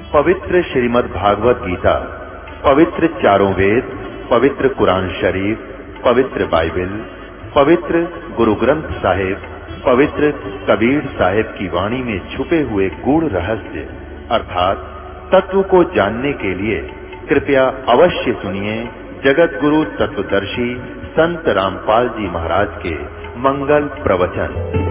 पवित्र श्रीमद् भागवत गीता, पवित्र चारों वेद, पवित्र कुरान शरीफ, पवित्र बाइबल, पवित्र गुरु ग्रंथ साहिब, पवित्र कबीर साहिब की वाणी में छुपे हुए गूढ़ रहस्य अर्थात तत्व को जानने के लिए कृपया अवश्य सुनिए जगत गुरु तत्वदर्शी संत रामपाल जी महाराज के मंगल प्रवचन।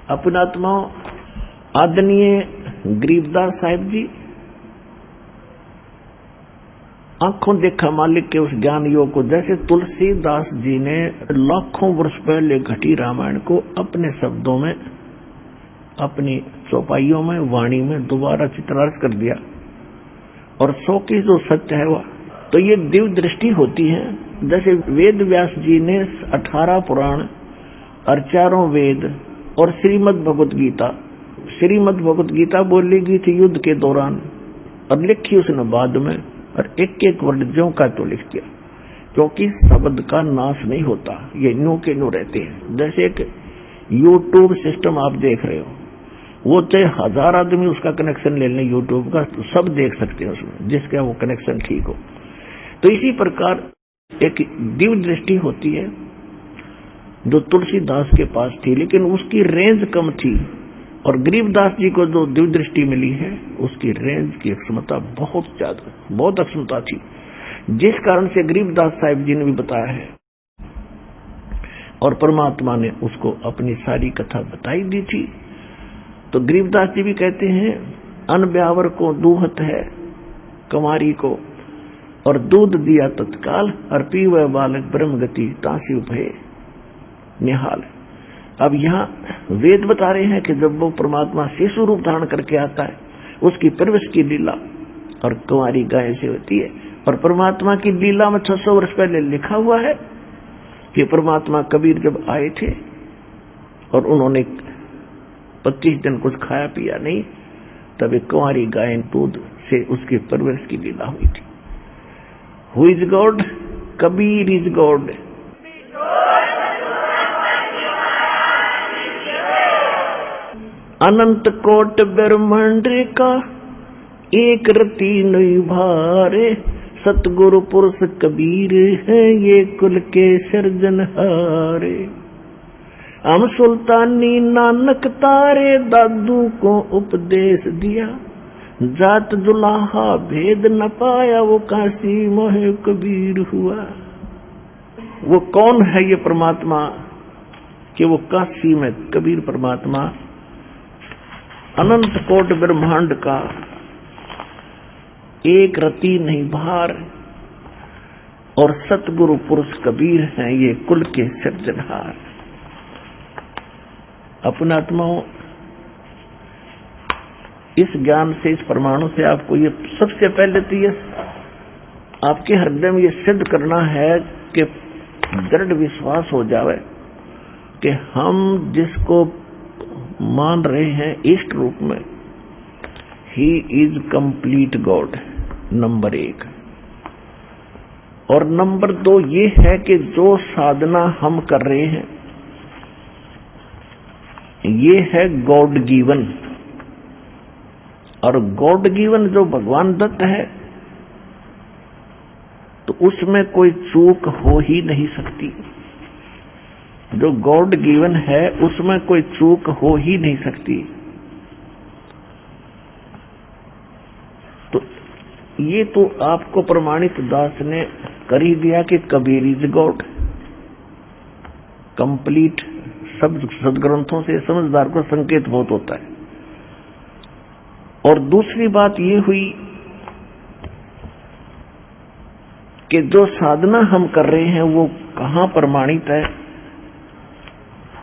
अपनात्मा आदरणीय गरीबदास साहिब जी आंखों देखा मालिक के उस ज्ञान योग को, जैसे तुलसीदास जी ने लाखों वर्ष पहले घटी रामायण को अपने शब्दों में, अपनी चौपाइयों में, वाणी में दोबारा चित्रार्थ कर दिया और 100 की जो सत्य है वह, तो ये दिव्य दृष्टि होती है। जैसे वेद व्यास जी ने 18 पुराण और 4 वेद और श्रीमद् भगवत गीता, श्रीमद् भगवत गीता बोली गई थी युद्ध के दौरान और लिखी उसने बाद में, और एक एक वर्ड ज्यों का तो लिख दिया, क्योंकि शब्द का नाश नहीं होता, ये न्यू के न्यू रहते हैं। जैसे एक यूट्यूब सिस्टम आप देख रहे हो, वो चाहे 1000 आदमी उसका कनेक्शन ले लें यूट्यूब का, तो सब देख सकते हैं उसमें, जिसका वो कनेक्शन ठीक हो। तो इसी प्रकार एक दिव्य दृष्टि होती है जो तुलसीदास के पास थी, लेकिन उसकी रेंज कम थी, और गरीबदास जी को जो दिव्य दृष्टि मिली है उसकी रेंज की क्षमता बहुत ज्यादा, बहुत अक्षमता थी, जिस कारण से गरीबदास साहिब जी ने भी बताया है और परमात्मा ने उसको अपनी सारी कथा बताई दी थी। तो गरीबदास जी भी कहते हैं, अन ब्यावर को दूहत है कुमारी को, और दूध दिया तत्काल, और पीवे बालक ब्रह्म गति तासी भय निहाल। अब यहाँ वेद बता रहे हैं कि जब वो परमात्मा शिशु रूप धारण करके आता है, उसकी परवरिश की लीला और कुंवारी गाय से होती है। और परमात्मा की लीला में 600 वर्ष पहले लिखा हुआ है कि परमात्मा कबीर जब आए थे और उन्होंने 25 दिन कुछ खाया पिया नहीं, तब एक कुंवारी गाय दूध से उसकी परवरिश की लीला हुई थी। Who is God? Kabir is God. अनंत कोट ब्रह्मांड का एक रति नहीं भारे, सतगुरु पुरुष कबीर है ये कुल के सृजनहारे। हम सुल्तानी नानक तारे दादू को उपदेश दिया, जात जुलाहा भेद न पाया वो काशी मोहे कबीर हुआ। वो कौन है ये परमात्मा कि वो काशी में कबीर परमात्मा अनंत कोट ब्रह्मांड का एक रति नहीं भार, और सतगुरु पुरुष कबीर हैं ये कुल के सृजनहार। अपनात्माओं, इस ज्ञान से, इस प्रमाणों से आपको ये सबसे पहले तो ये आपके हृदय में ये सिद्ध करना है कि दृढ़ विश्वास हो जावे कि हम जिसको मान रहे हैं इष्ट रूप में, he is complete God, number 1। और नंबर 2 ये है कि जो साधना हम कर रहे हैं ये है गॉड गिवन, और गॉड गिवन जो भगवान दत्त है तो उसमें कोई चूक हो ही नहीं सकती। जो गॉड गिवन है उसमें कोई चूक हो ही नहीं सकती। तो ये तो आपको प्रमाणित दास ने कर ही दिया कि कबीर इज गॉड, कंप्लीट। सब सदग्रंथों से समझदार को संकेत बहुत होता है। और दूसरी बात ये हुई कि जो साधना हम कर रहे हैं वो कहाँ प्रमाणित है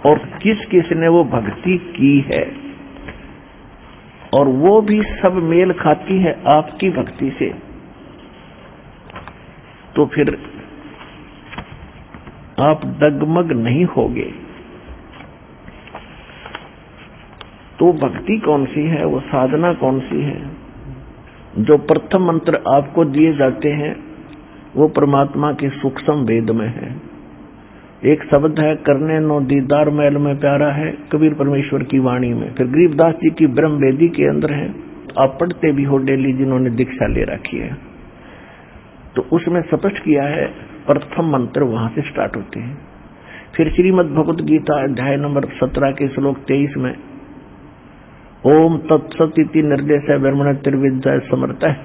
और किस किस ने वो भक्ति की है, और वो भी सब मेल खाती है आपकी भक्ति से, तो फिर आप डगमग नहीं होगे। तो भक्ति कौन सी है, वो साधना कौन सी है? जो प्रथम मंत्र आपको दिए जाते हैं वो परमात्मा के सूक्ष्म वेद में है। एक शब्द है, करने नो दीदार मैल में प्यारा है, कबीर परमेश्वर की वाणी में। फिर गरीबदास जी की ब्रह्म वेदी के अंदर है, आप पढ़ते भी हो डेली जिन्होंने दीक्षा ले रखी है, तो उसमें स्पष्ट किया है, प्रथम मंत्र वहां से स्टार्ट होते हैं। फिर श्रीमद् भगवत गीता अध्याय नंबर 17 के श्लोक 23 में ओम तत्सत इति निर्देश ब्रह्मण त्रिविद्या समर्थ है,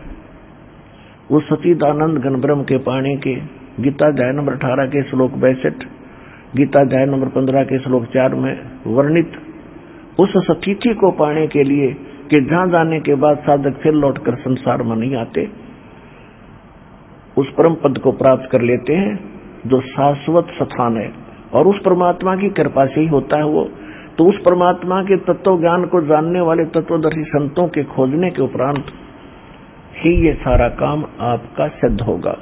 वो सचिदानंद घन ब्रह्म के पाने के गीता अध्याय नंबर 18 के श्लोक 62, गीता अध्याय नंबर 15 के श्लोक 4 में वर्णित उस सतीथि को पाने के लिए कि जहां जाने के बाद साधक फिर लौटकर संसार में नहीं आते, उस परम पद को प्राप्त कर लेते हैं जो शाश्वत स्थान है, और उस परमात्मा की कृपा से ही होता है वो। तो उस परमात्मा के तत्व ज्ञान को जानने वाले तत्वदर्शी संतों के खोजने के उपरांत ही ये सारा काम आपका सिद्ध होगा।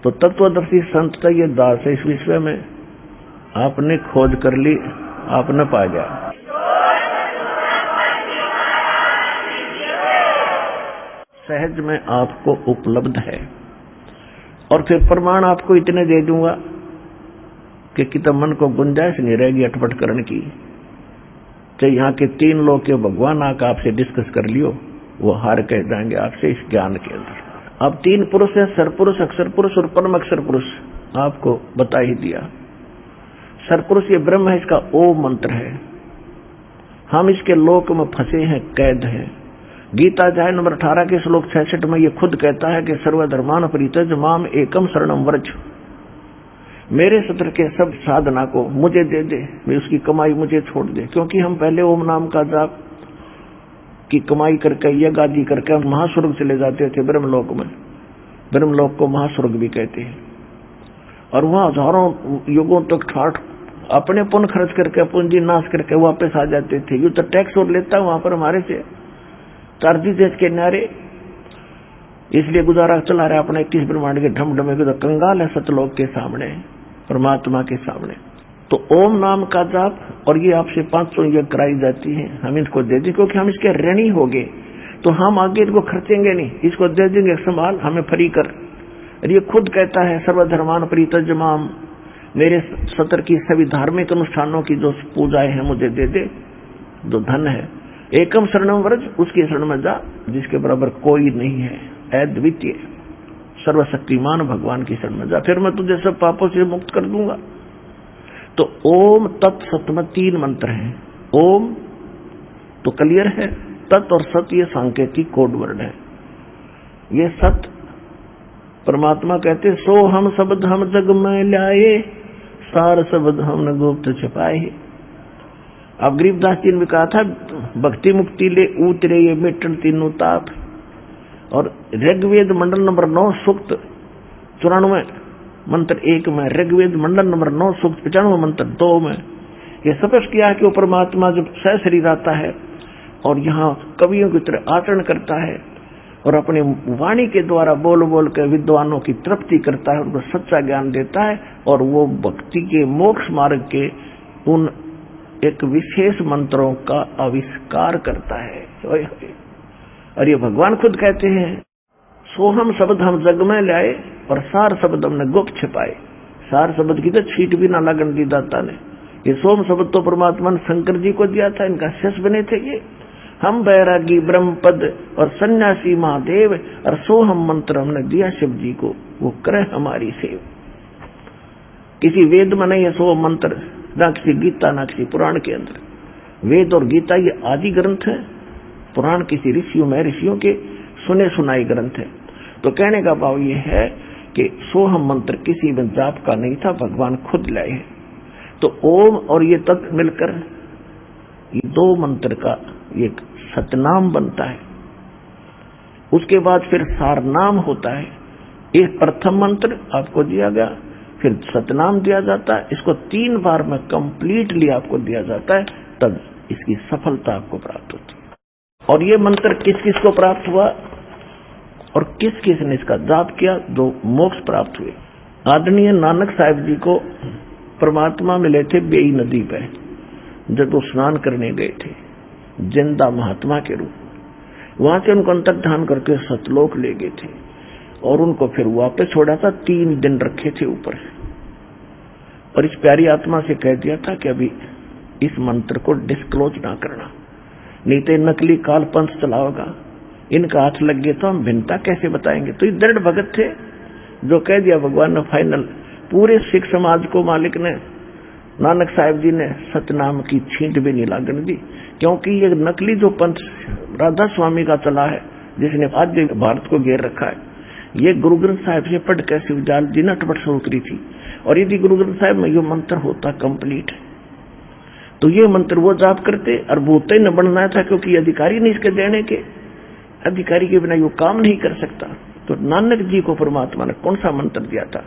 तो तत्वदर्शी संत का ये दास है, इस विषय में आपने खोज कर ली, आपने पा गया। सहज में आपको उपलब्ध है। और फिर प्रमाण आपको इतने दे दूंगा कि कितना मन को गुंजाइश नहीं रहेगी अटपट करने की। चाहे यहाँ के 3 लोग के भगवान आकर आपसे डिस्कस कर लियो, वो हार कह जाएंगे आपसे इस ज्ञान के अंदर। अब 3 पुरुष है, सरपुरुष, अक्षर पुरुष और परम अक्षर पुरुष, आपको बता ही दिया। सरपुरुष ये ब्रह्म है, इसका ओम मंत्र है। हम इसके लोक में फंसे हैं, कैद हैं। गीता अध्याय नंबर 18 के श्लोक 66 में ये खुद कहता है कि सर्वधर्मान परित्यज माम एकम शरणम व्रज, मेरे सत्र के सब साधना को मुझे दे दे, मैं उसकी कमाई मुझे छोड़ दे। क्योंकि हम पहले ओम नाम का जाप की कमाई करके यज्ञ आदि करके हम महास्वर्ग चले जाते थे ब्रह्मलोक में। ब्रह्मलोक को महास्वर्ग भी कहते हैं। और वहां हजारों युगों तक ठाठ अपने पुण्य खर्च करके पूंजी नाश करके वापस आ जाते थे। यू तो टैक्स और लेता वहां पर हमारे से चार्जी देश के नारे, इसलिए गुजारा चला रहा अपने 21 ब्रह्मांड के ढमढमे के। तो कंगाल है सतलोक के सामने, परमात्मा के सामने। तो ओम नाम का जाप, और ये आपसे 500 यज्ञ कराई जाती है, हम इसको दे दें क्योंकि हम इसके ऋणी हो गए, तो हम आगे इनको खर्चेंगे नहीं, इसको दे देंगे संभाल, हमें फ्री कर। और ये खुद कहता है सर्वधर्मान परित्यज माम, मेरे सत्र की सभी धार्मिक अनुष्ठानों की जो पूजाएं हैं मुझे दे दे, जो धन है। एकम शरणम व्रज, उसकी शरण में जा जिसके बराबर कोई नहीं है, अद्वितीय सर्वशक्तिमान भगवान की शरण में जा, फिर मैं तुझे सब पापों से मुक्त कर दूंगा। तो ओम तत्सत में 3 मंत्र हैं। ओम तो क्लियर है, तत् और सत ये सांकेतिक कोड वर्ड है। ये सत परमात्मा कहते सो हम शब्द हम जग में लाए, सार शब्द हमने गुप्त छिपाए। अब गरीबदास जी ने भी कहा था भक्ति मुक्ति ले उतरे ये मिटन तीनों ताप। और ऋग्वेद मंडल नंबर 9 सूक्त 94 मंत्र 1 में, ऋग्वेद मंडल नंबर 9 सूक्त 95 मंत्र 2 में ये स्पष्ट किया है कि वो परमात्मा जब सशरीर आता है और यहाँ कवियों की तरह आचरण करता है और अपनी वाणी के द्वारा बोल बोल के विद्वानों की तृप्ति करता है, उनको सच्चा ज्ञान देता है, और वो भक्ति के मोक्ष मार्ग के उन एक विशेष मंत्रों का आविष्कार करता है। और ये भगवान खुद कहते हैं सोहम शब्द हम जग में लाए और सार शब्द हमने गुप्त छिपाए। सार शब्द की तो छीट भी ना लगन दी दाता ने। ये सोम शब्द तो परमात्मा ने शंकर जी को दिया था, इनका शेष बने थे ये। हम बैरागी ब्रह्म पद और सन्यासी महादेव और सोहम मंत्र हमने दिया शिव जी को, वो करे हमारी सेव। किसी वेद में नहीं है सोहम मंत्र, ना किसी गीता ना किसी पुराण के अंदर। वेद और गीता ये आदि ग्रंथ है, पुराण किसी ऋषियों में ऋषियों के सुने सुनाई ग्रंथ है। तो कहने का भाव ये है कि सोहम मंत्र किसी में जाप का नहीं था, भगवान खुद लाए हैं। तो ओम और ये तत्व मिलकर ये दो मंत्र का एक सतनाम बनता है। उसके बाद फिर सारनाम होता है। एक प्रथम मंत्र आपको दिया गया, फिर सतनाम दिया जाता है, इसको 3 बार में कंप्लीटली आपको दिया जाता है, तब इसकी सफलता आपको प्राप्त होती है। और ये मंत्र किस किस को प्राप्त हुआ और किस किस ने इसका जाप किया, 2 मोक्ष प्राप्त हुए। आदरणीय नानक साहिब जी को परमात्मा मिले थे बेई नदी पे, जब वो स्नान करने गए थे जिंदा महात्मा के रूप में। वहां से उनको अंतर्धान करके सतलोक ले गए थे और उनको फिर वापस छोड़ा था। 3 दिन रखे थे ऊपर, और इस प्यारी आत्मा से कह दिया था कि अभी इस मंत्र को डिस्क्लोज ना करना, नहीं तो नकली काल पंथ चलाओगा, इनका हाथ लग गया तो हम भिन्नता कैसे बताएंगे। तो ये दृढ़ भगत थे जो कह दिया भगवान ने फाइनल। पूरे सिख समाज को मालिक ने, नानक साहिब जी ने सतनाम की छींट भी नहीं लागने दी, क्योंकि ये नकली जो पंथ राधा स्वामी का चला है, जिसने आज भारत को घेर रखा है, ये गुरु ग्रंथ साहिब से पढ़ कर शिवजाल जी नटपट से उतरी थी। और यदि गुरु ग्रंथ साहिब में ये मंत्र होता कंप्लीट, तो ये मंत्र वो जाप करते और भूत ही न बनना था, क्योंकि अधिकारी नहीं इसके देने के, अधिकारी के बिना ये काम नहीं कर सकता। तो नानक जी को परमात्मा ने कौन सा मंत्र दिया था,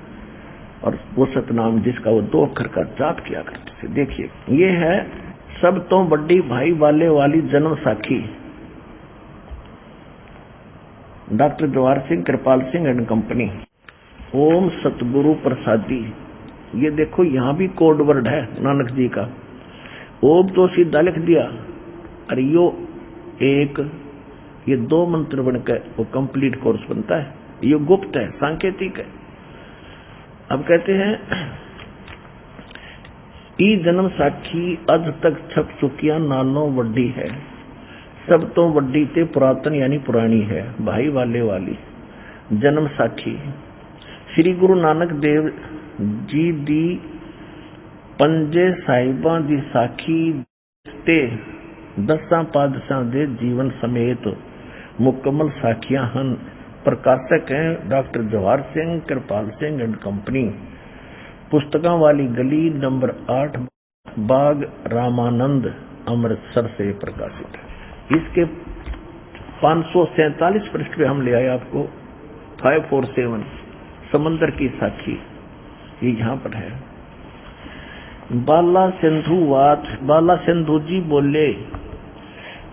और वो सतनाम जिसका वो 2 अक्षर का जाप किया करते थे। देखिए, ये है सब तो बड़ी भाई वाले वाली जन्म साखी, doctor Jawahar Singh Kripal Singh and company. ओम सतगुरु प्रसादी, ये देखो यहां भी कोड वर्ड है नानक जी का। ओम तो सीधा लिख दिया, और यो एक, ये 2 मंत्र बनकर वो कंप्लीट कोर्स बनता है। ये गुप्त है, सांकेतिक है। अब कहते हैं, ई जन्म साखी अज तक छप चुकिया नानो वड्डी है, सब तो वड्डी ते पुरातन यानी पुरानी है, भाई वाले वाली जन्म साखी। श्री गुरु नानक देव जी दी पंजे साहिबां दी साखी ते 10 पातशाह दे जीवन समेत मुकम्मल साखियां हन। प्रकाशक हैं doctor Jawahar Singh Kripal Singh and company. पुस्तकों वाली गली नंबर 8 बाग रामानंद अमृतसर से प्रकाशित है। इसके 547 पृष्ठ पे हम ले आए आपको 547 समंदर की साखी, ये यहाँ पर है। बाला सिंधु जी बोले,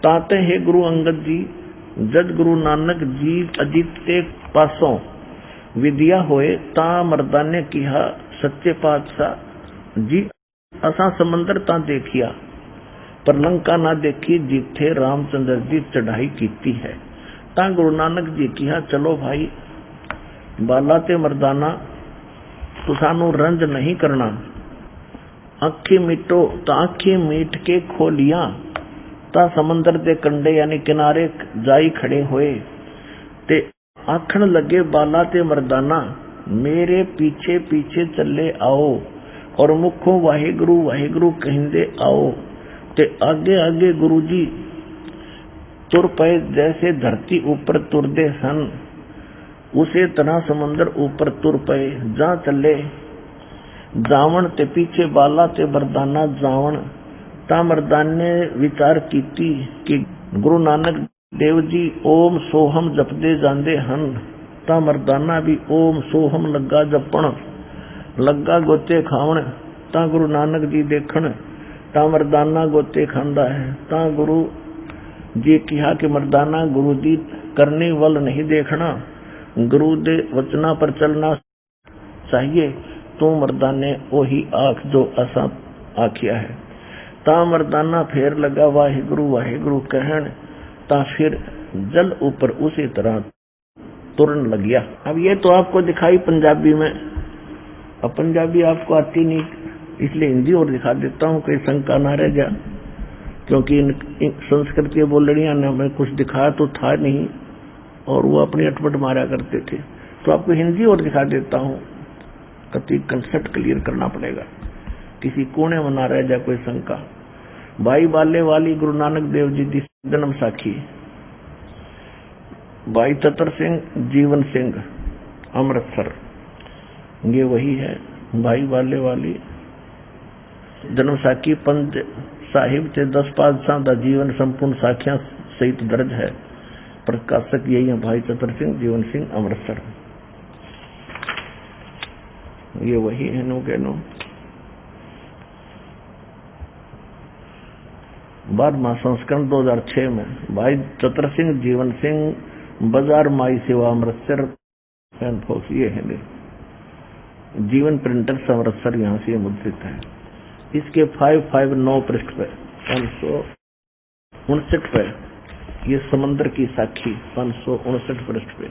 ताते है गुरु अंगद जी जद गुरु नानक जी अजीते पासों विद्या होए, ता मर्दाने किहा सच्चे पातशाह जी असा समंदर ता देखिया, पर लंका ना देखी जिथे रामचंद्र जी चढ़ाई कीती है। ता गुरु नानक जी किहा, चलो भाई बाला ते मर्दाना, तो सानू रंज नहीं करना, आंखें मिटो, ता आंखें मीट के खोलिया, ता समंदर दे कंडे यानी किनारे जाई खड़े होए, ते आखन लगे बाला ते मर्दाना, मेरे पीछे पीछे चले आओ, और मुखों वाहिगुरु वाहिगुरु कहिंदे आओ, ते आगे आगे गुरु जी तुर पे, जैसे धरती ऊपर तुरदे सन, उसे तरह समंदर ऊपर तुर पे, जा चले जावन, ते पीछे बाला ते मर्दाना जावन। ता मर्दान ने विचार कीती कि गुरु नानक देव जी ओम सोहम जपदे जांदे हन। ता मर्दाना भी ओम सोहम लगा जपण, लगा गोते खावन। ता गुरु नानक जी देखण, ता मर्दाना गोते खांदा है। ता गुरु जी कहा कि मर्दाना गुरु जी करने वाल नहीं देखना, गुरु दे वचना पर चलना चाहिए। तू मर्दाने ओही आख जो असा आखिया है। ता मर्दाना फेर लगा वाहिगुरु वाहिगुरु कहन, ता फिर जल ऊपर उसी तरह तुरन लग गया। अब ये तो आपको दिखाई पंजाबी में, अब पंजाबी आपको आती नहीं, इसलिए हिंदी और दिखा देता हूँ, कोई शंका ना रह जा, क्योंकि इन संस्कृत के बोलड़ियां ने हमें कुछ दिखाया तो था नहीं, और वो अपनी अटपट मारा करते थे। तो आपको हिंदी और दिखा देता हूँ, कति कंसेप्ट क्लियर करना पड़ेगा, किसी कोने में ना रह जाए कोई शंका। भाई बाले वाली गुरु नानक देव जी की जन्म साखी। भाई चतर सिंह जीवन सिंह अमृतसर, ये वही है। भाई वाले वाली जन्म साखी पंथ साहिब से 10 पातशाह दा जीवन संपूर्ण साखियां सहित दर्ज है। प्रकाशक यही है भाई चतर सिंह जीवन सिंह अमृतसर, ये वही है। नो के नो 12वां संस्करण 2006 में भाई चतर सिंह जीवन सिंह बाजार माई सेवा अमृतसर एंड फोक्स, ये है जीवन प्रिंटर्स अमृतसर, यहाँ से मुद्रित है। इसके 559 पृष्ठ पे 559 पे ये समंदर की साखी 559 पृष्ठ पे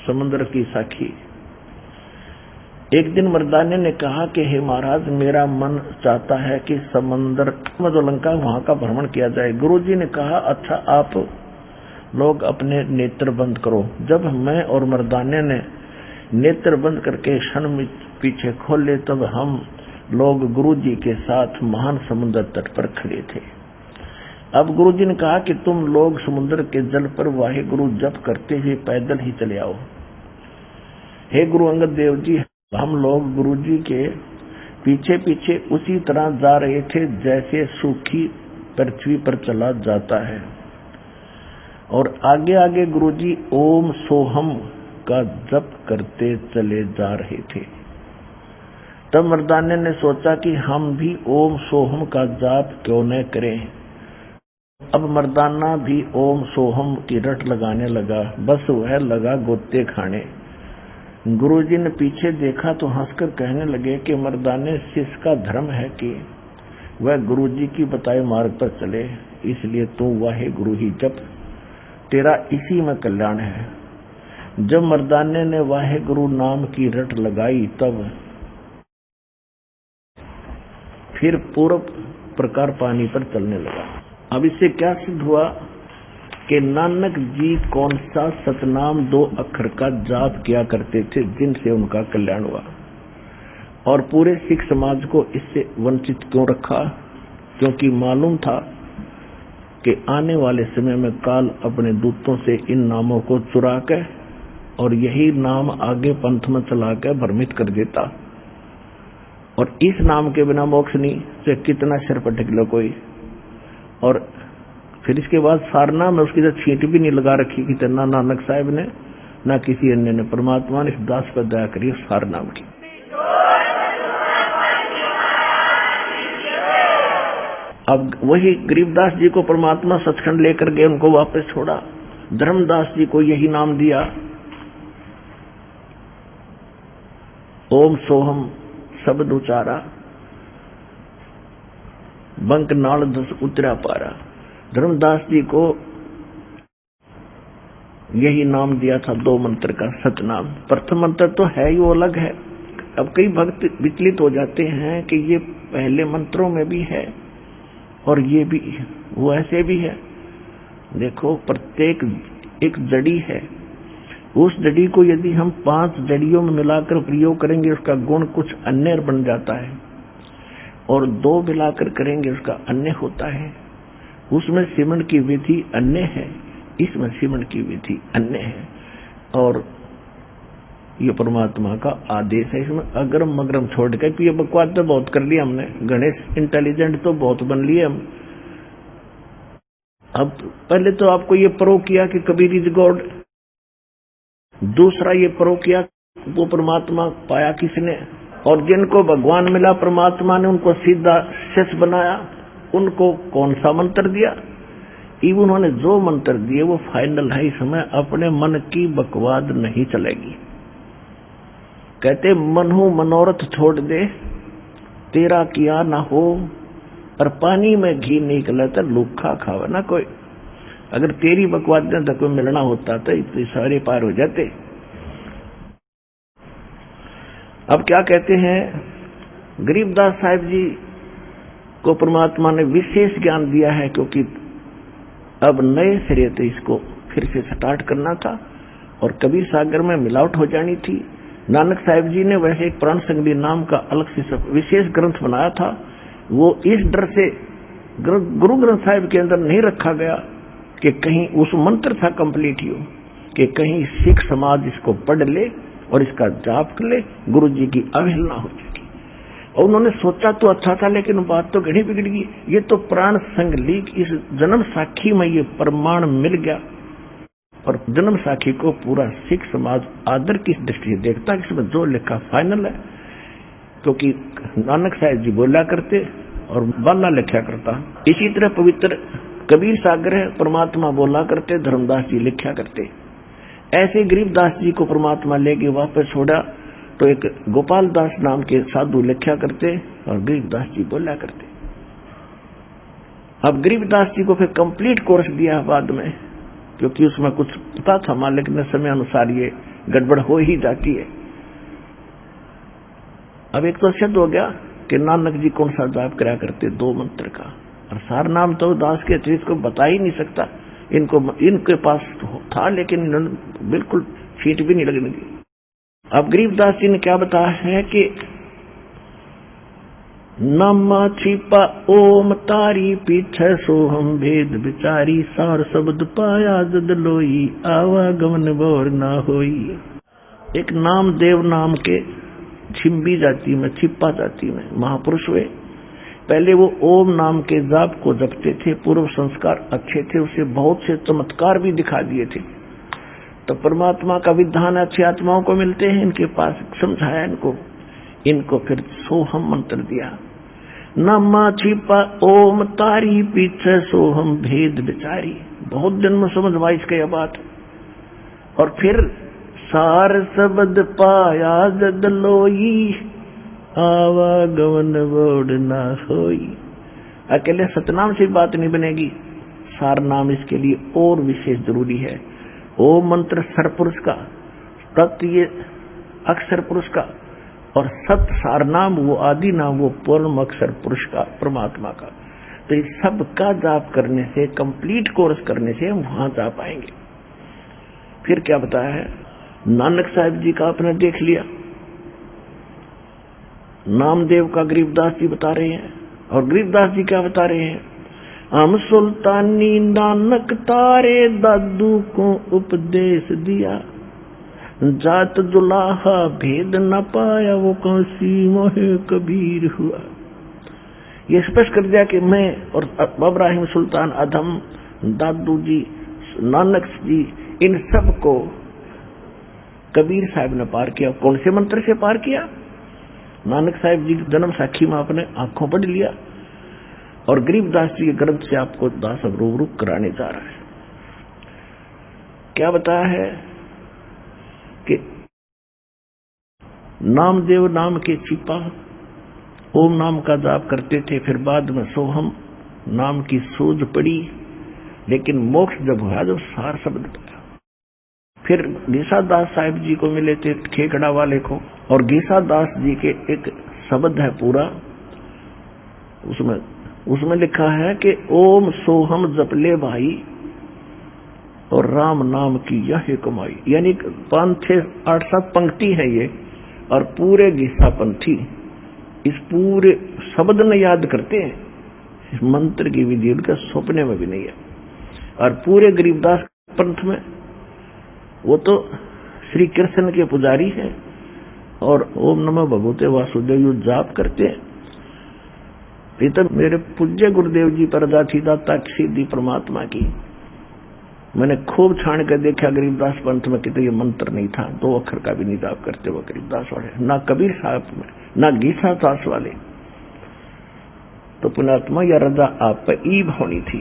समंदर की साखी। एक दिन मर्दाने ने कहा कि हे महाराज, मेरा मन चाहता है कि समंदर में जो लंका वहां का भ्रमण किया जाए। गुरुजी ने कहा अच्छा, आप लोग अपने नेत्र बंद करो। जब मैं और मर्दाने ने नेत्र बंद करके क्षण में पीछे खोले तब हम लोग गुरुजी के साथ महान समुद्र तट पर खड़े थे। अब गुरुजी ने कहा कि तुम लोग समुद्र के जल पर वाहेगुरु जप करते हुए पैदल ही चले आओ। हे गुरु अंगद देव जी, हम लोग गुरुजी के पीछे पीछे उसी तरह जा रहे थे जैसे सूखी पृथ्वी पर चला जाता है, और आगे आगे गुरुजी ओम सोहम का जप करते चले जा रहे थे। तब मर्दाने ने सोचा कि हम भी ओम सोहम का जाप क्यों न करें। अब मर्दाना भी ओम सोहम की रट लगाने लगा, बस वह लगा गोते खाने। गुरुजी ने पीछे देखा तो हंसकर कहने लगे कि मर्दाने, शिष्य का धर्म है कि वह गुरुजी की बताए मार्ग पर चले, इसलिए तू वाहे गुरु ही जप, तेरा इसी में कल्याण है। जब मर्दाने ने वाहे गुरु नाम की रट लगाई तब फिर पूर्व प्रकार पानी पर चलने लगा। अब इससे क्या सिद्ध हुआ कि नानक जी कौन सा सतनाम 2 अक्षर का जाप किया करते थे जिनसे उनका कल्याण हुआ, और पूरे सिख समाज को इससे वंचित क्यों रखा, क्योंकि मालूम था कि आने वाले समय में काल अपने दूतों से इन नामों को चुरा कर और यही नाम आगे पंथ में चला कर भ्रमित कर देता, और इस नाम के बिना मोक्ष नहीं से कितना सिर पर टिकलो कोई। और फिर इसके बाद सारना में उसकी तो छींट भी नहीं लगा रखी कि ना नानक साहब ने ना किसी अन्य ने, परमात्मा ने इस दास पर दया करी सारनाम की। अब वही गरीबदास जी को परमात्मा सचखंड लेकर गए, उनको वापस छोड़ा। धर्मदास जी को यही नाम दिया, ओम सोहम शब्द उचारा, बंक नाल दस उतरा पारा। धर्मदास जी को यही नाम दिया था 2 मंत्र का सतनाम। प्रथम मंत्र तो है ही, वो अलग है। अब कई भक्त विचलित हो जाते हैं कि ये पहले मंत्रों में भी है और ये भी वो ऐसे भी है। देखो, प्रत्येक एक जड़ी है, उस जड़ी को यदि हम 5 जड़ियों में मिलाकर प्रयोग करेंगे उसका गुण कुछ अन्य बन जाता है, और 2 मिलाकर करेंगे उसका अन्य होता है। उसमें सिमरण की विधि अन्य है, इसमें सिमरण की विधि अन्य है, और ये परमात्मा का आदेश है। इसमें अगरम मगरम छोड़ के, ये बकवास तो बहुत कर लिया हमने, गणेश इंटेलिजेंट तो बहुत बन लिए हम। अब पहले तो आपको ये प्रो किया कि कबीर इज गॉड, दूसरा ये प्रो किया वो परमात्मा पाया किसने, और जिनको भगवान मिला परमात्मा ने उनको सीधा शिष्य बनाया, उनको कौन सा मंत्र दिया। इवन उन्होंने जो मंत्र दिए वो फाइनल है। इसमें अपने मन की बकवाद नहीं चलेगी। कहते मनहु मनोरथ छोड़ दे, तेरा किया ना हो, और पानी में घी निकले तो लूखा खावे ना कोई। अगर तेरी बकवाद में तो कोई मिलना होता तो इतने सारे पार हो जाते। अब क्या कहते हैं, गरीबदास साहिब जी को परमात्मा ने विशेष ज्ञान दिया है, क्योंकि अब नए सिरे से इसको फिर से स्टार्ट करना था और कबीर सागर में मिलावट हो जानी थी। नानक साहिब जी ने वैसे एक प्राण संगली नाम का अलग से विशेष ग्रंथ बनाया था, वो इस डर से गुरु ग्रंथ साहिब के अंदर नहीं रखा गया कि कहीं उस मंत्र था कंप्लीट हो कि कहीं सिख समाज इसको पढ़ ले और इसका जाप कर ले, गुरु जी की अवहेलना हो जाएगी। और उन्होंने सोचा तो अच्छा था, लेकिन बात तो घड़ी बिगड़ गई। ये तो प्राण संग लीक, इस जन्म साखी में ये प्रमाण मिल गया। और जन्म साखी को पूरा सिख समाज आदर की दृष्टि से देखता है, इसमें जो लिखा फाइनल है, क्योंकि नानक साहिब जी बोला करते और बाला लिखा करता। इसी तरह पवित्र कबीर सागर है, परमात्मा बोला करते, धर्मदास जी लिखा करते। ऐसे गरीबदास जी को परमात्मा लेके वापस छोड़ा तो एक गोपाल दास नाम के साधु लिखा करते और गरीबदास जी बोला करते। अब गरीबदास जी को फिर कंप्लीट कोर्स दिया बाद में, क्योंकि उसमें कुछ पता था मालिक ने समय अनुसार ये गड़बड़ हो ही जाती है। अब एक तो सिद्ध हो गया कि नानक जी कौन सा जाप करा करते, 2 मंत्र का, और सार नाम तो दास के चीज को बता ही नहीं सकता। इनके पास था, लेकिन इन्होंने बिल्कुल फीट भी नहीं लगने दी। अब गरीबदास जी ने क्या बताया है कि नम छिपा ओम तारी पीछे सोहम भेद बिचारी, सार शब्द पाया जद लोई, आवागमन बोर ना होई। एक नाम देव नाम के छिंबी जाति में, छिपा जाति में महापुरुष हुए। पहले वो ओम नाम के जाप को जपते थे, पूर्व संस्कार अच्छे थे, उसे बहुत से चमत्कार भी दिखा दिए थे। तो परमात्मा का विधान अच्छी आत्माओं को मिलते हैं, इनके पास समझाया इनको फिर सोहम मंत्र दिया। नमा छिपा ओम तारी पीछे सोहम भेद बिचारी, बहुत दिन में समझ में इसके बात। और फिर सार शब्द पाया जद लोई, आवागमन बोड़ ना होई। अकेले सतनाम से बात नहीं बनेगी, सार नाम इसके लिए और विशेष जरूरी है। ओम मंत्र सर पुरुष का, तत् ये अक्षर पुरुष का, और सत सार नाम वो आदि नाम वो पूर्ण अक्षर पुरुष का, परमात्मा का। तो इस सब का जाप करने से, कंप्लीट कोर्स करने से हम वहां जा पाएंगे। फिर क्या बताया है, नानक साहिब जी का आपने देख लिया, नामदेव का गरीबदास जी बता रहे हैं, और गरीबदास जी क्या बता रहे हैं, हम सुल्तानी नानक तारे दादू को उपदेश दिया, जात दुलाहा भेद न पाया वो कौसी मोहे कबीर हुआ। ये स्पष्ट कर दिया कि मैं और इब्राहिम सुल्तान अधम, दादू जी, नानक जी, इन सब को कबीर साहब ने पार किया। कौन से मंत्र से पार किया? नानक साहिब जी जन्म साखी में आपने आंखों पढ़ लिया, और गरीबदास जी के ग्रंथ से आपको दास अब रूबरू कराने जा रहा है। क्या बताया है कि नामदेव नाम के छिपा ओम नाम का जाप करते थे, फिर बाद में सोहम नाम की सूझ पड़ी, लेकिन मोक्ष जब हुआ जब सार शब्द पाया। फिर गीसादास साहिब जी को मिले थे, खेकड़ा वाले को, और गीसादास जी के एक शब्द है पूरा, उसमें लिखा है कि ओम सोहम जपले भाई और राम नाम की यह कमाई। यानी 5-6-8-7 पंक्ति है ये, और पूरे गीसा पंथी इस पूरे शब्द में याद करते हैं। इस मंत्र की विधि उनके सपने में भी नहीं है। और पूरे गरीबदास पंथ में वो तो श्री कृष्ण के पुजारी हैं, और ओम नमः भगवते वासुदेव जाप करते हैं। ये तो मेरे पूज्य गुरुदेव जी परदा थी दाता की सिद्धि परमात्मा की। मैंने खूब छान कर देखा गरीबदास पंथ में, कि तो ये मंत्र नहीं था, 2 अक्षर का भी नहीं जाप करते वो गरीबदास वाले, ना कबीर साहब में, ना गीसा दास वाले। तो पुणात्मा या रजा आप पे ईब होनी थी।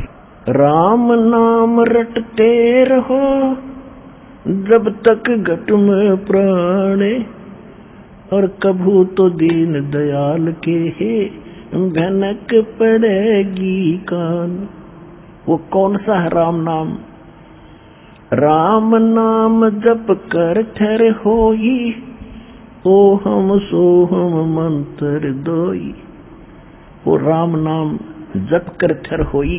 राम नाम रटते रहो जब तक घट में प्राणे, और कभू तो दीन दयाल के है भनक पड़ेगी कान। वो कौन सा है राम नाम? राम नाम जप कर ठहर होई, ओहम सोहम मंत्र दोई। वो राम नाम जप कर ठहर होई,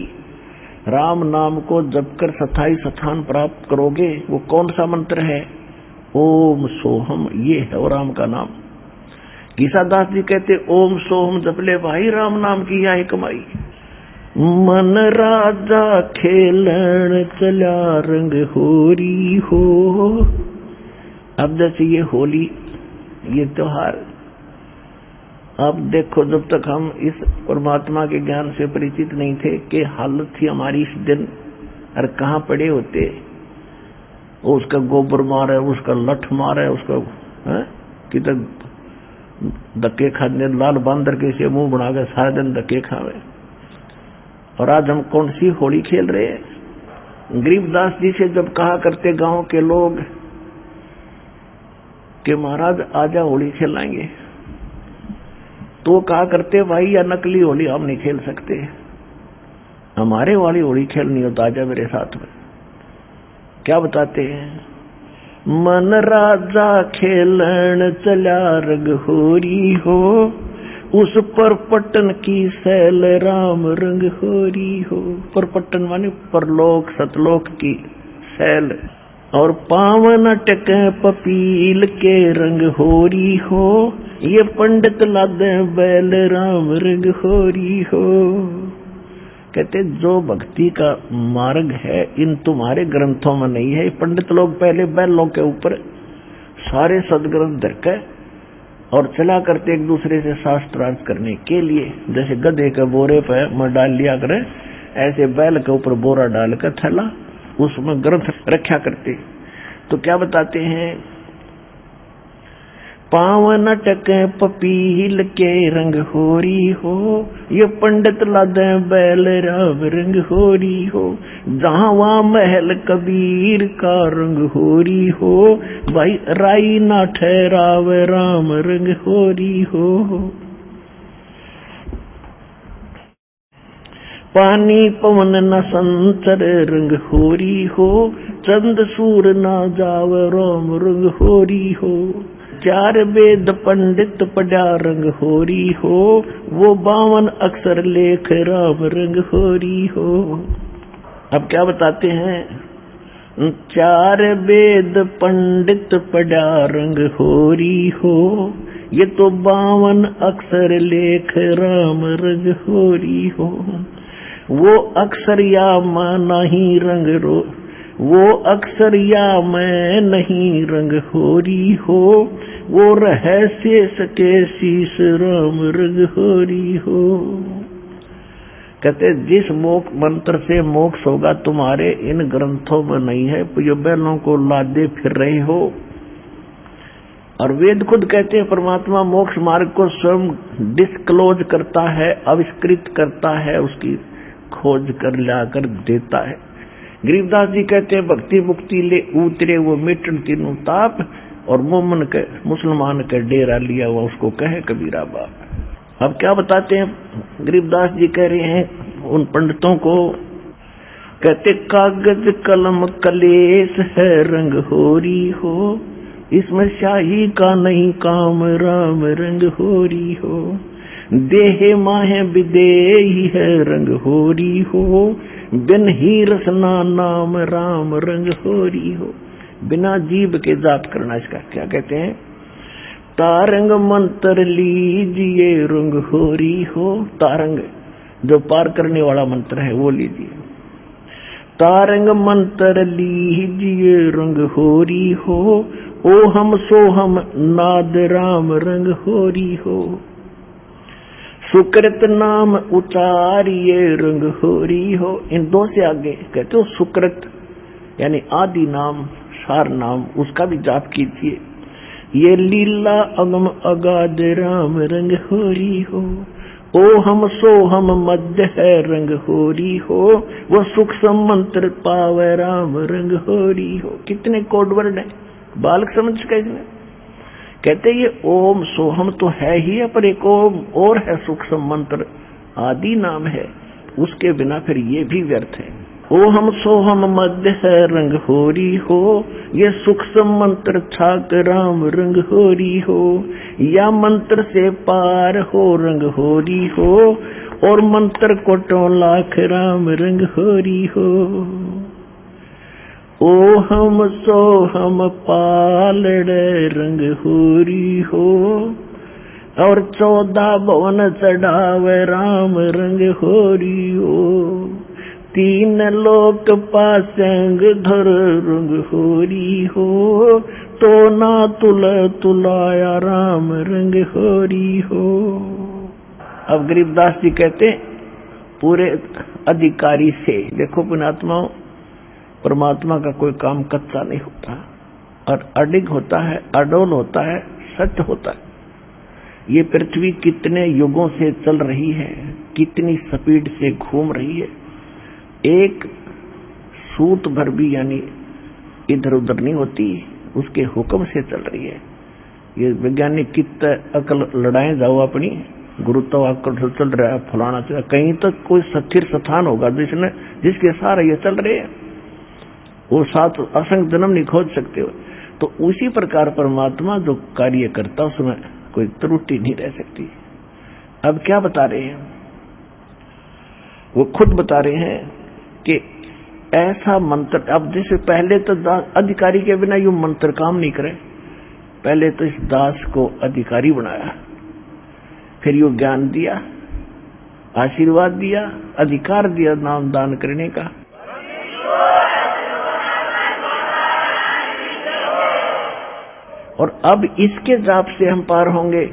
राम नाम को जप कर स्थायी स्थान प्राप्त करोगे। वो कौन सा मंत्र है? ओम सोहम, ये है वो राम का नाम। गीसादास जी कहते ओम सोहम जपले भाई, राम नाम की यह कमाई। मन राजा खेलन चला रंग होरी हो। अब जैसे ये होली, ये त्योहार, अब देखो जब तक हम इस परमात्मा के ज्ञान से परिचित नहीं थे कि हालत थी हमारी इस दिन, और कहाँ पड़े होते, उसका गोबर मारे, उसका लठ मारे, उसका किधर धक्के खाने, लाल बांदर के से मुंह बना के सारा दिन धक्के खावे। और आज हम कौन सी होली खेल रहे हैं। गरीबदास जी से जब कहा करते गांव के लोग कि महाराज आजा होली खेलाएंगे, तो कहा करते भाई या नकली होली हम नहीं खेल सकते, हमारे वाली होली खेलनी हो तो आजा मेरे साथ में। क्या बताते हैं, मन राजा खेलन चला रंग होरी हो, उस पर पटन की सैल राम रंग होरी हो। पर पटन माने परलोक सतलोक की सैल, और पावन टके पपील के रंग होरी हो, ये पंडित लादे बैल राम रंग होरी हो। कहते जो भक्ति का मार्ग है इन तुम्हारे ग्रंथों में नहीं है। पंडित लोग पहले बैलों के ऊपर सारे सदग्रंथ धरके और चला करते एक दूसरे से शास्त्रार्थ करने के लिए, जैसे गधे के बोरे पे में डाल लिया करे, ऐसे बैल के ऊपर बोरा डालकर थैला उसमें ग्रंथ रखा करते। तो क्या बताते हैं, पावन टके पपील के रंग होरी हो, ये पंडित लादे बैल राम रंग होरी हो। जहां वहां महल कबीर का रंग होरी हो, भाई राई ना ठहराव राम रंग होरी हो। पानी पवन न संतर रंग होरी हो, चंद सूर ना जाव राम रंग होरी हो। चार वेद पंडित पढ़ा रंग होरी हो, वो 52 अक्षर लेख राम रंग होरी हो। अब क्या बताते हैं, चार वेद पंडित पढ़ा रंग होरी हो, ये तो 52 अक्षर लेख राम रंग होरी हो। वो अक्षर या मां नहीं रंग रो, वो अक्षर या मैं नहीं रंग होरी हो, वो रहस्य सके शीश राम रंग होरी हो। कहते जिस मोक्ष मंत्र से मोक्ष होगा तुम्हारे इन ग्रंथों में नहीं है, जो बैलों को लादे फिर रहे हो। और वेद खुद कहते हैं परमात्मा मोक्ष मार्ग को स्वयं डिस्क्लोज करता है, आविष्कृत करता है, उसकी खोज कर लाकर देता है। गरीबदास जी कहते हैं भक्ति मुक्ति ले उतरे वो मिटन तीनों ताप, और मोमन के मुसलमान के डेरा लिया हुआ उसको कहे कबीरा बाप। अब क्या बताते हैं गरीबदास जी, कह रहे हैं उन पंडितों को, कहते कागज कलम कलेश है रंग होरी हो, इसमें शाही का नहीं काम राम रंग होरी हो। देह माहे विदेही है रंग होरी हो, बिन ही रसना नाम राम रंग होरी हो। बिना जीव के जाप करना, इसका क्या कहते हैं, तारंग मंत्र लीजिए रंग होरी हो। तारंग जो पार करने वाला मंत्र है वो लीजिए। तारंग मंत्र लीजिए रंग होरी हो, ओ हम सो हम नाद राम रंग होरी हो। सुकृत नाम उचारिये रंग होरी हो। इन दो से आगे कहते हो सुकृत यानी आदि नाम, सार नाम, उसका भी जाप कीजिए। ये लीला अगम अगाध राम रंग होरी हो, ओ हम सो हम मध्य है रंग होरी हो, वो सुख मंत्र पावे राम रंग होरी हो। कितने कोड वर्ड है, बालक समझ का इसमें। कहते ये ओम सोहम तो है ही है, पर एक ओम और है सुख मंत्र आदि नाम है, उसके बिना फिर ये भी व्यर्थ है। ओ हम सोहम मध्य है रंग होरी हो, ये सुख मंत्र छाक राम रंग होरी हो। या मंत्र से पार हो रंग होरी हो, और मंत्र कोटों लाख राम रंग होरी हो। ओ हम सो हम पालड़ रंग होरी हो, और 14 भवन चढ़ावे राम रंग होरी हो, 3 लोक पासंग धर रंग होरी हो, तो ना तुलाया राम रंग होरी हो। अब गरीबदास जी कहते पूरे अधिकारी से, देखो पुण्यात्माओं, परमात्मा का कोई काम कच्चा नहीं होता, और अडिग होता है, अडोल होता है, सत्य होता है। ये पृथ्वी कितने युगों से चल रही है, कितनी स्पीड से घूम रही है, एक सूत भर भी यानी इधर उधर नहीं होती, उसके हुक्म से चल रही है। ये वैज्ञानिक कितना अकल लड़ाएं जाओ अपनी, गुरुत्वाकर्षण चल रहा है, फलाना चल, कहीं तक कोई स्थिर स्थान होगा जिसके सहारे ये चल रहे हैं, वो साथ असंख्य जन्म नहीं खोज सकते हो। तो उसी प्रकार परमात्मा जो कार्य करता उसमें कोई त्रुटि नहीं रह सकती। अब क्या बता रहे हैं, वो खुद बता रहे हैं कि ऐसा मंत्र, अब जैसे पहले तो अधिकारी के बिना यू मंत्र काम नहीं करे, पहले तो इस दास को अधिकारी बनाया, फिर यू ज्ञान दिया, आशीर्वाद दिया, अधिकार दिया नाम दान करने का। और अब इसके जाप से हम पार होंगे।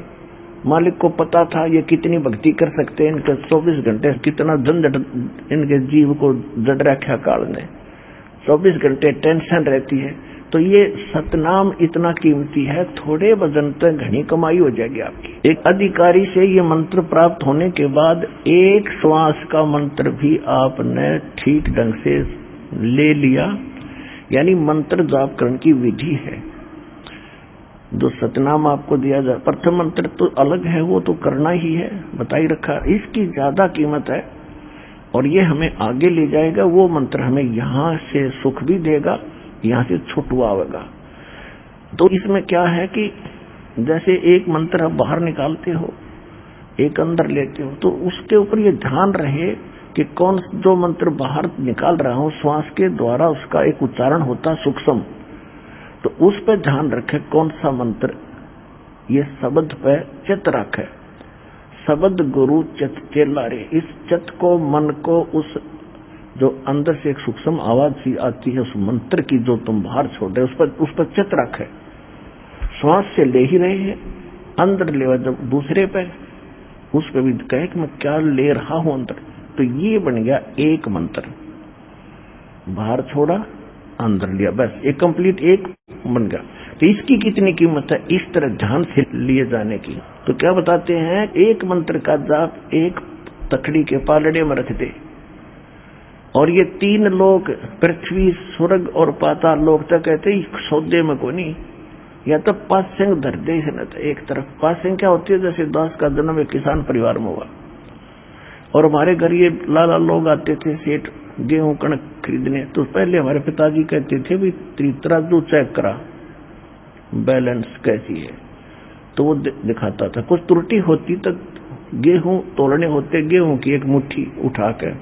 मालिक को पता था ये कितनी भक्ति कर सकते हैं, इनके 24 घंटे कितना झंझट इनके जीव को जड़ रखा काल ने, 24 घंटे टेंशन रहती है। तो ये सतनाम इतना कीमती है, थोड़े वजन तक घनी कमाई हो जाएगी आपकी। एक अधिकारी से ये मंत्र प्राप्त होने के बाद एक श्वास का मंत्र भी आपने ठीक ढंग से ले लिया, यानी मंत्र जाप करने की विधि है। जो सतनाम आपको दिया जाए, प्रथम मंत्र तो अलग है, वो तो करना ही है, बता ही रखा, इसकी ज्यादा कीमत है और ये हमें आगे ले जाएगा। वो मंत्र हमें यहाँ से सुख भी देगा, यहाँ से छुटवाएगा। तो इसमें क्या है कि जैसे एक मंत्र आप बाहर निकालते हो, एक अंदर लेते हो, तो उसके ऊपर ये ध्यान रहे कि कौन जो मंत्र बाहर निकाल रहा हूं श्वास के द्वारा उसका एक उच्चारण होता सूक्ष्म, तो उस पर ध्यान रखे कौन सा मंत्र, ये शब्द पे चित रखे। शब्द गुरु चित चेला रे, इस चित को मन को उस जो अंदर से एक सूक्ष्म आवाज सी आती है उस मंत्र की जो तुम बाहर छोड़ रहे उस पर चित रखे। श्वास से ले ही रहे हैं, अंदर ले जब दूसरे पे उस पे भी कहे कि मैं क्या ले रहा हूं अंदर, तो ये बन गया एक मंत्र। बाहर छोड़ा, अंदर लिया, बस एक कंप्लीट एक बन गया। तो इसकी कितनी कीमत है इस तरह ध्यान से लिए जाने की। तो क्या बताते हैं, एक मंत्र का जाप एक तकड़ी के पालड़े में रख दे और ये 3 लोक, पृथ्वी, स्वर्ग और पाताल लोक तक कहते ही सौदे में को नहीं, या तो पासिंग धर दे एक तरफ। पासिंग क्या होती है, जैसे दास का जन्म एक किसान परिवार में हुआ और हमारे घर ये लाला लोग आते थे सेठ गेहूं कणक खरीदने, तो पहले हमारे पिताजी कहते थे भी तराजू चेक करा बैलेंस कैसी है, तो वो दिखाता था। कुछ त्रुटि होती तो गेहूं तोड़ने होते, गेहूं की एक मुट्ठी उठा कर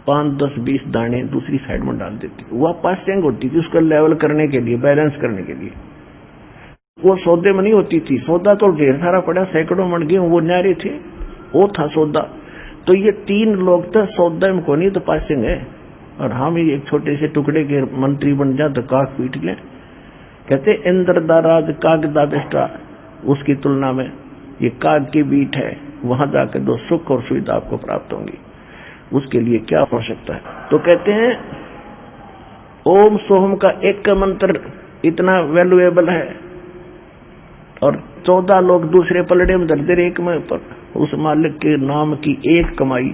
5, 10, 20 दाने दूसरी साइड में डाल देती, वह पासिंग होती थी उसका लेवल करने के लिए, बैलेंस करने के लिए। वो सौदे में नहीं होती थी, सौदा तो ढेर सारा पड़ा, सैकड़ों मन गेहूं वो न्यारे थे, वो था सौदा। तो ये 3 लोग तो सौदा में को नहीं तो पासिंग है, और हम ही एक छोटे से टुकड़े के मंत्री बन जा तो काग पीट ले। कहते इंद्र दा राज काग दा दृष्टा, उसकी तुलना में ये काग की बीट है, वहां जाकर दो सुख और सुविधा आपको प्राप्त होंगी, उसके लिए क्या आवश्यकता है। तो कहते हैं ओम सोहम का एक का मंत्र इतना वैल्यूएबल है और 14 लोग दूसरे पलड़े में धर दे एक में पर उस मालिक के नाम की एक कमाई।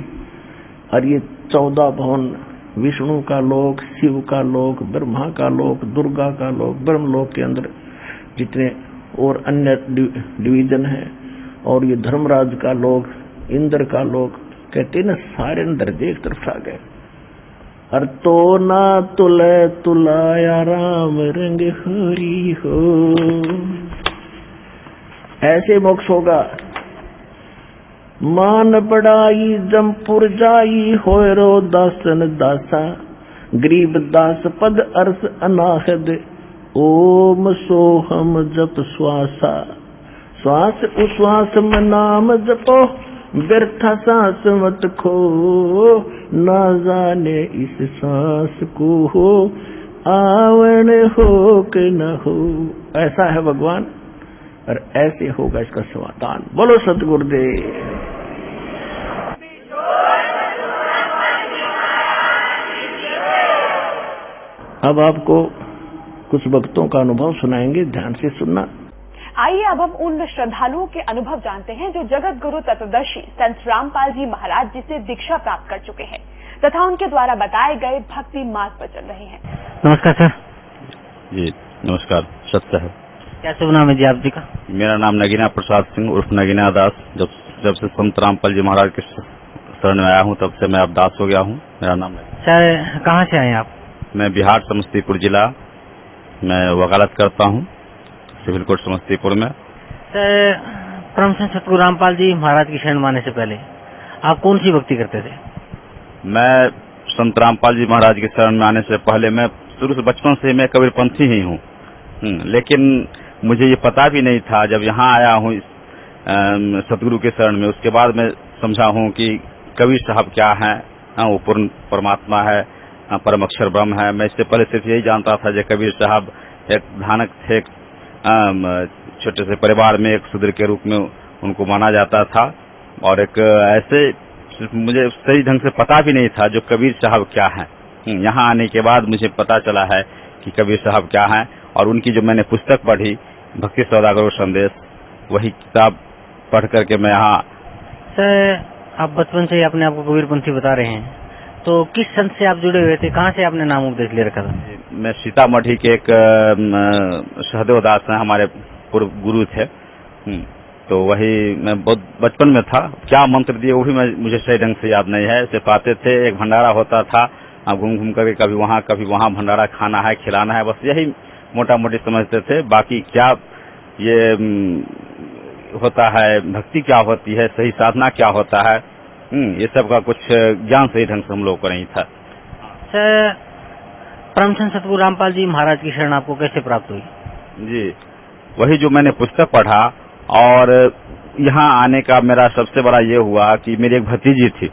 और ये 14 भवन, विष्णु का लोक, शिव का लोक, ब्रह्मा का लोक, दुर्गा का लोक, ब्रह्मलोक के अंदर जितने और अन्य डिवीजन है, और ये धर्मराज का लोक, इंद्र का लोक, कहते ना सारे अंदर एक तरफ आ गए। और तो ना तुले तुलाया राम रंग हरी हो, ऐसे मोक्ष होगा। मान बढ़ाई जमपुर जाई होय रो दासन दासा, गरीब दास पद अर्थ अनाहद, ओम सोहम जप श्वासा। श्वास उश्वास में नाम जपो, व्यर्था सांस मत खो, ना जाने इस सांस को हो आवण हो कि न हो। ऐसा है भगवान, और ऐसे होगा इसका समाधान। बोलो सतगुरुदेव। अब आपको कुछ भक्तों का अनुभव सुनाएंगे, ध्यान से सुनना। आइए अब हम उन श्रद्धालुओं के अनुभव जानते हैं जो जगत गुरु तत्वदर्शी संत रामपाल जी महाराज जी से दीक्षा प्राप्त कर चुके हैं तथा उनके द्वारा बताए गए भक्ति मार्ग पर चल रहे हैं। नमस्कार सर। जी नमस्कार। सत्य है। क्या शुभ नाम है जी आप जी का? मेरा नाम नगीना प्रसाद सिंह उर्फ नगीना दास। जब से संत रामपाल जी महाराज के शरण में आया हूँ तब से मैं अब दास हो गया हूँ। मेरा नाम है। सर कहाँ से आए आप? मैं बिहार समस्तीपुर जिला में वकालत करता हूँ, सिविल कोर्ट समस्तीपुर में। सर परम संत सतगुरु रामपाल जी महाराज की शरण में आने से पहले आप कौन सी भक्ति करते थे? मैं संत रामपाल जी महाराज के शरण में आने से पहले मैं शुरू से बचपन से मैं कबीरपंथी ही हूँ, लेकिन मुझे ये पता भी नहीं था। जब यहाँ आया हूँ सतगुरु के शरण में, उसके बाद मैं समझा हूँ कि कबीर साहब क्या है, वो पूर्ण परमात्मा है, परम अक्षर ब्रह्म है। मैं इससे पहले सिर्फ यही जानता था कि कबीर साहब एक धानक थे, छोटे से परिवार में एक शूद्र के रूप में उनको माना जाता था, और एक ऐसे मुझे सही ढंग से पता भी नहीं था जो कबीर साहब क्या है। यहाँ आने के बाद मुझे पता चला है कि कबीर साहब क्या है, और उनकी जो मैंने पुस्तक पढ़ी भक्ति सौदागर संदेश, वही किताब पढ़ करके मैं यहाँ। सर आप बचपन से ही अपने आप को कबीरपंथी बता रहे हैं, तो किस संत से आप जुड़े हुए थे? कहाँ से आपने नाम उपदेश ले रखा था? मैं सीतामढ़ी के एक सहदेव दास हैं, हमारे पूर्व गुरु थे। तो वही मैं बहुत बचपन में था, क्या मंत्र दिए वो भी मुझे सही ढंग से याद नहीं है। सिर्फ आते थे, एक भंडारा होता था, घूम घूम करके कभी वहाँ भंडारा खाना है, खिलाना है, बस यही मोटा मोटी समझते थे। बाकी क्या ये होता है, भक्ति क्या होती है, सही साधना क्या होता है, ये सब का कुछ ज्ञान सही ढंग से हम लोग को नहीं था। सर परम संत सतगुरु रामपाल जी महाराज की शरण आपको कैसे प्राप्त हुई? जी वही जो मैंने पुस्तक पढ़ा, और यहाँ आने का मेरा सबसे बड़ा ये हुआ कि मेरी एक भतीजी थी,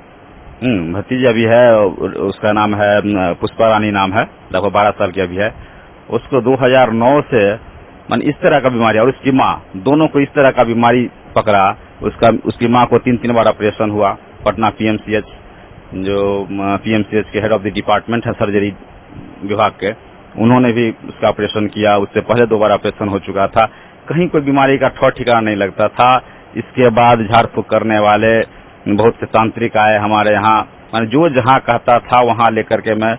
भतीजी अभी है, उसका नाम है पुष्पा रानी नाम है, लगभग 12 साल की अभी है। उसको 2009 से इस तरह का बीमारी, और उसकी माँ, दोनों को इस तरह का बीमारी पकड़ा। उसकी माँ को 3 बार ऑपरेशन हुआ पटना पीएमसीएच, जो पीएमसीएच के हेड ऑफ द डिपार्टमेंट है सर्जरी विभाग के, उन्होंने भी उसका ऑपरेशन किया। उससे पहले 2 बार ऑपरेशन हो चुका था, कहीं कोई बीमारी का ठौर ठिकाना नहीं लगता था। इसके बाद झाड़ फूक करने वाले बहुत से तांत्रिक आए हमारे यहाँ, मैंने जो जहाँ कहता था वहाँ लेकर के मैं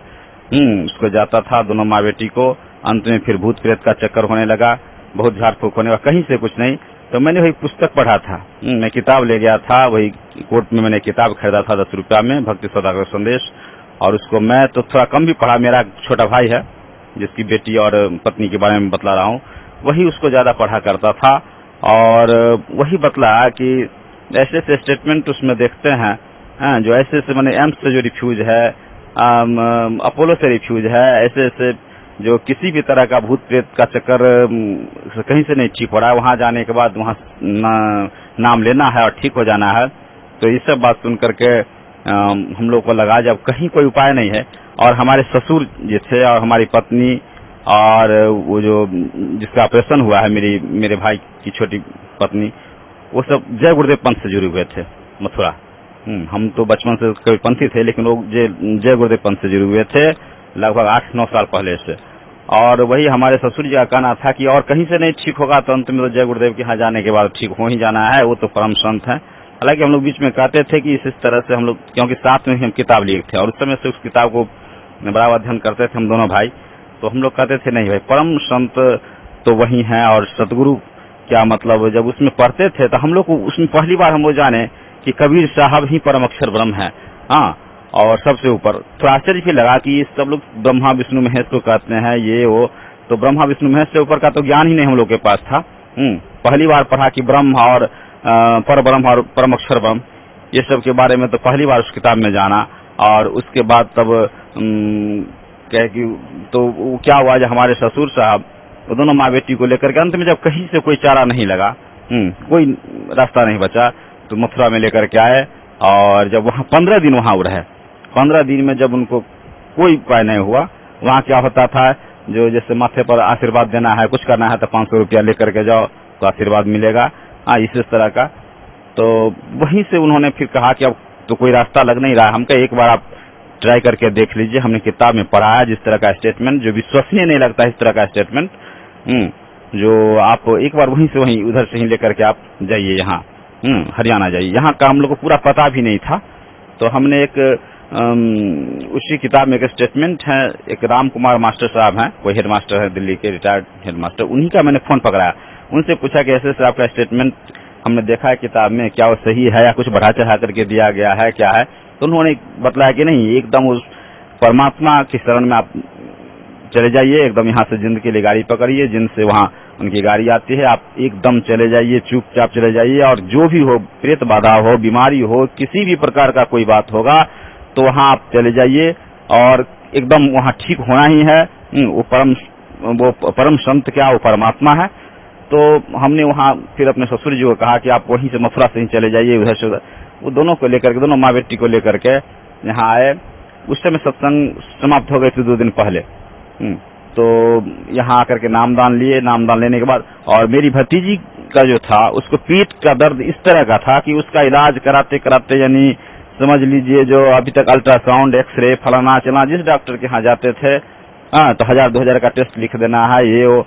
उसको जाता था, दोनों माँ बेटी को। अंत में फिर भूत प्रेत का चक्कर होने लगा, बहुत झाड़ फूक होने लगा, कहीं से कुछ नहीं। तो मैंने वही पुस्तक पढ़ा था, मैं किताब ले गया था, वही कोर्ट में मैंने किताब खरीदा था 10 रुपया में, भक्ति सौदागर संदेश, और उसको मैं तो थोड़ा कम भी पढ़ा। मेरा छोटा भाई है जिसकी बेटी और पत्नी के बारे में बतला रहा हूँ, वही उसको ज्यादा पढ़ा करता था, और वही बतला कि ऐसे ऐसे स्टेटमेंट उसमें देखते हैं, जो ऐसे ऐसे मैंने एम्स से जो रिफ्यूज है, अपोलो से रिफ्यूज है, ऐसे ऐसे जो किसी भी तरह का भूत प्रेत का चक्कर कहीं से नहीं ठीक हो रहा है, वहां जाने के बाद वहां नाम लेना है और ठीक हो जाना है। तो ये सब बात सुन करके हम लोग को लगा जब कहीं कोई उपाय नहीं है। और हमारे ससुर जी थे और हमारी पत्नी, और वो जो जिसका ऑपरेशन हुआ है मेरे भाई की छोटी पत्नी, वो सब जय गुरुदेव पंथ से जुड़े हुए थे मथुरा। हम तो बचपन से कबीरपंथी थे, लेकिन लोग जय गुरुदेव पंथ से जुड़े हुए थे लगभग 8-9 साल पहले से। और वही हमारे ससुर जी का कहना था कि और कहीं से नहीं ठीक होगा तो अंत में तो जय गुरुदेव के यहाँ जाने के बाद ठीक हो ही जाना है, वो तो परम संत है। हालांकि हम लोग बीच में कहते थे कि इस तरह से हम लोग, क्योंकि साथ में ही हम किताब लिए थे और उस समय से उस किताब को बड़ा अध्ययन करते थे हम दोनों भाई, तो हम लोग कहते थे नहीं भाई परम संत तो वही है। और सतगुरु क्या मतलब, जब उसमें पढ़ते थे तो हम लोग को उसमें पहली बार हम लोग जाने कि कबीर साहब ही परम अक्षर ब्रह्म है, और सबसे ऊपर। तो आश्चर्य भी लगा कि सब लोग ब्रह्मा विष्णु महेश को कहते हैं, ये वो, तो ब्रह्मा विष्णु महेश से ऊपर का तो ज्ञान ही नहीं हम लोग के पास था। पहली बार पढ़ा कि ब्रह्म और पर ब्रह्म और परम अक्षर ब्रह्म, ये सब के बारे में तो पहली बार उस किताब में जाना। और उसके बाद तब कहे कि तो क्या हुआ, जब हमारे ससुर साहब दोनों माँ बेटी को लेकर के अंत में जब कहीं से कोई चारा नहीं लगा, कोई रास्ता नहीं बचा, तो मथुरा में लेकर के आए। और जब वहाँ 15 दिन वहाँ रहे, 15 दिन में जब उनको कोई उपाय नहीं हुआ, वहाँ क्या होता था, जो जैसे माथे पर आशीर्वाद देना है, कुछ करना है तो 500 रुपया लेकर के जाओ तो आशीर्वाद मिलेगा, इस तरह का। तो वहीं से उन्होंने फिर कहा कि अब तो कोई रास्ता लग नहीं रहा, हम कहे एक बार आप ट्राई करके देख लीजिए। हमने किताब में पढ़ा है जिस तरह का स्टेटमेंट, जो विश्वसनीय नहीं लगता इस तरह का स्टेटमेंट, जो आप एक बार वहीं से वहीं उधर से ही लेकर के आप जाइए, यहाँ हरियाणा जाइए। यहाँ का हम लोग को पूरा पता भी नहीं था, तो हमने एक उसी किताब में एक स्टेटमेंट है, एक राम कुमार मास्टर साहब हैं, कोई हेड मास्टर है दिल्ली के, रिटायर्ड हेड मास्टर, उन्हीं का मैंने फोन पकड़ाया, उनसे पूछा कि ऐसे से आपका स्टेटमेंट हमने देखा है किताब में, क्या वो सही है या कुछ बढ़ा चढ़ा करके दिया गया है, क्या है? तो उन्होंने बताया कि नहीं, एकदम उस परमात्मा की शरण में आप चले जाइए, एकदम यहाँ से जिंद के लिए गाड़ी पकड़िए, जिंद से वहाँ उनकी गाड़ी आती है, आप एकदम चले जाइए, चुपचाप चले जाइए, और जो भी हो, प्रेत बाधा हो, बीमारी हो, किसी भी प्रकार का कोई बात होगा तो वहाँ आप चले जाइए और एकदम वहाँ ठीक होना ही है। वो परम संत क्या, वो परमात्मा है। तो हमने वहाँ फिर अपने ससुर जी को कहा कि आप वहीं से मथुरा से ही चले जाइए, उधर से उधर। वो दोनों को लेकर के, दोनों माँ बेटी को लेकर के यहाँ आए। उस समय सत्संग समाप्त हो गए थे 2 दिन पहले। तो यहाँ आकर के नामदान लिए, नामदान लेने के बाद, और मेरी भतीजी का जो था, उसको पेट का दर्द इस तरह का था कि उसका इलाज कराते कराते, यानी समझ लीजिए, जो अभी तक अल्ट्रासाउंड, एक्सरे, फलाना चला, जिस डॉक्टर के यहाँ जाते थे, तो 1000-2000 का टेस्ट लिख देना है, ये वो,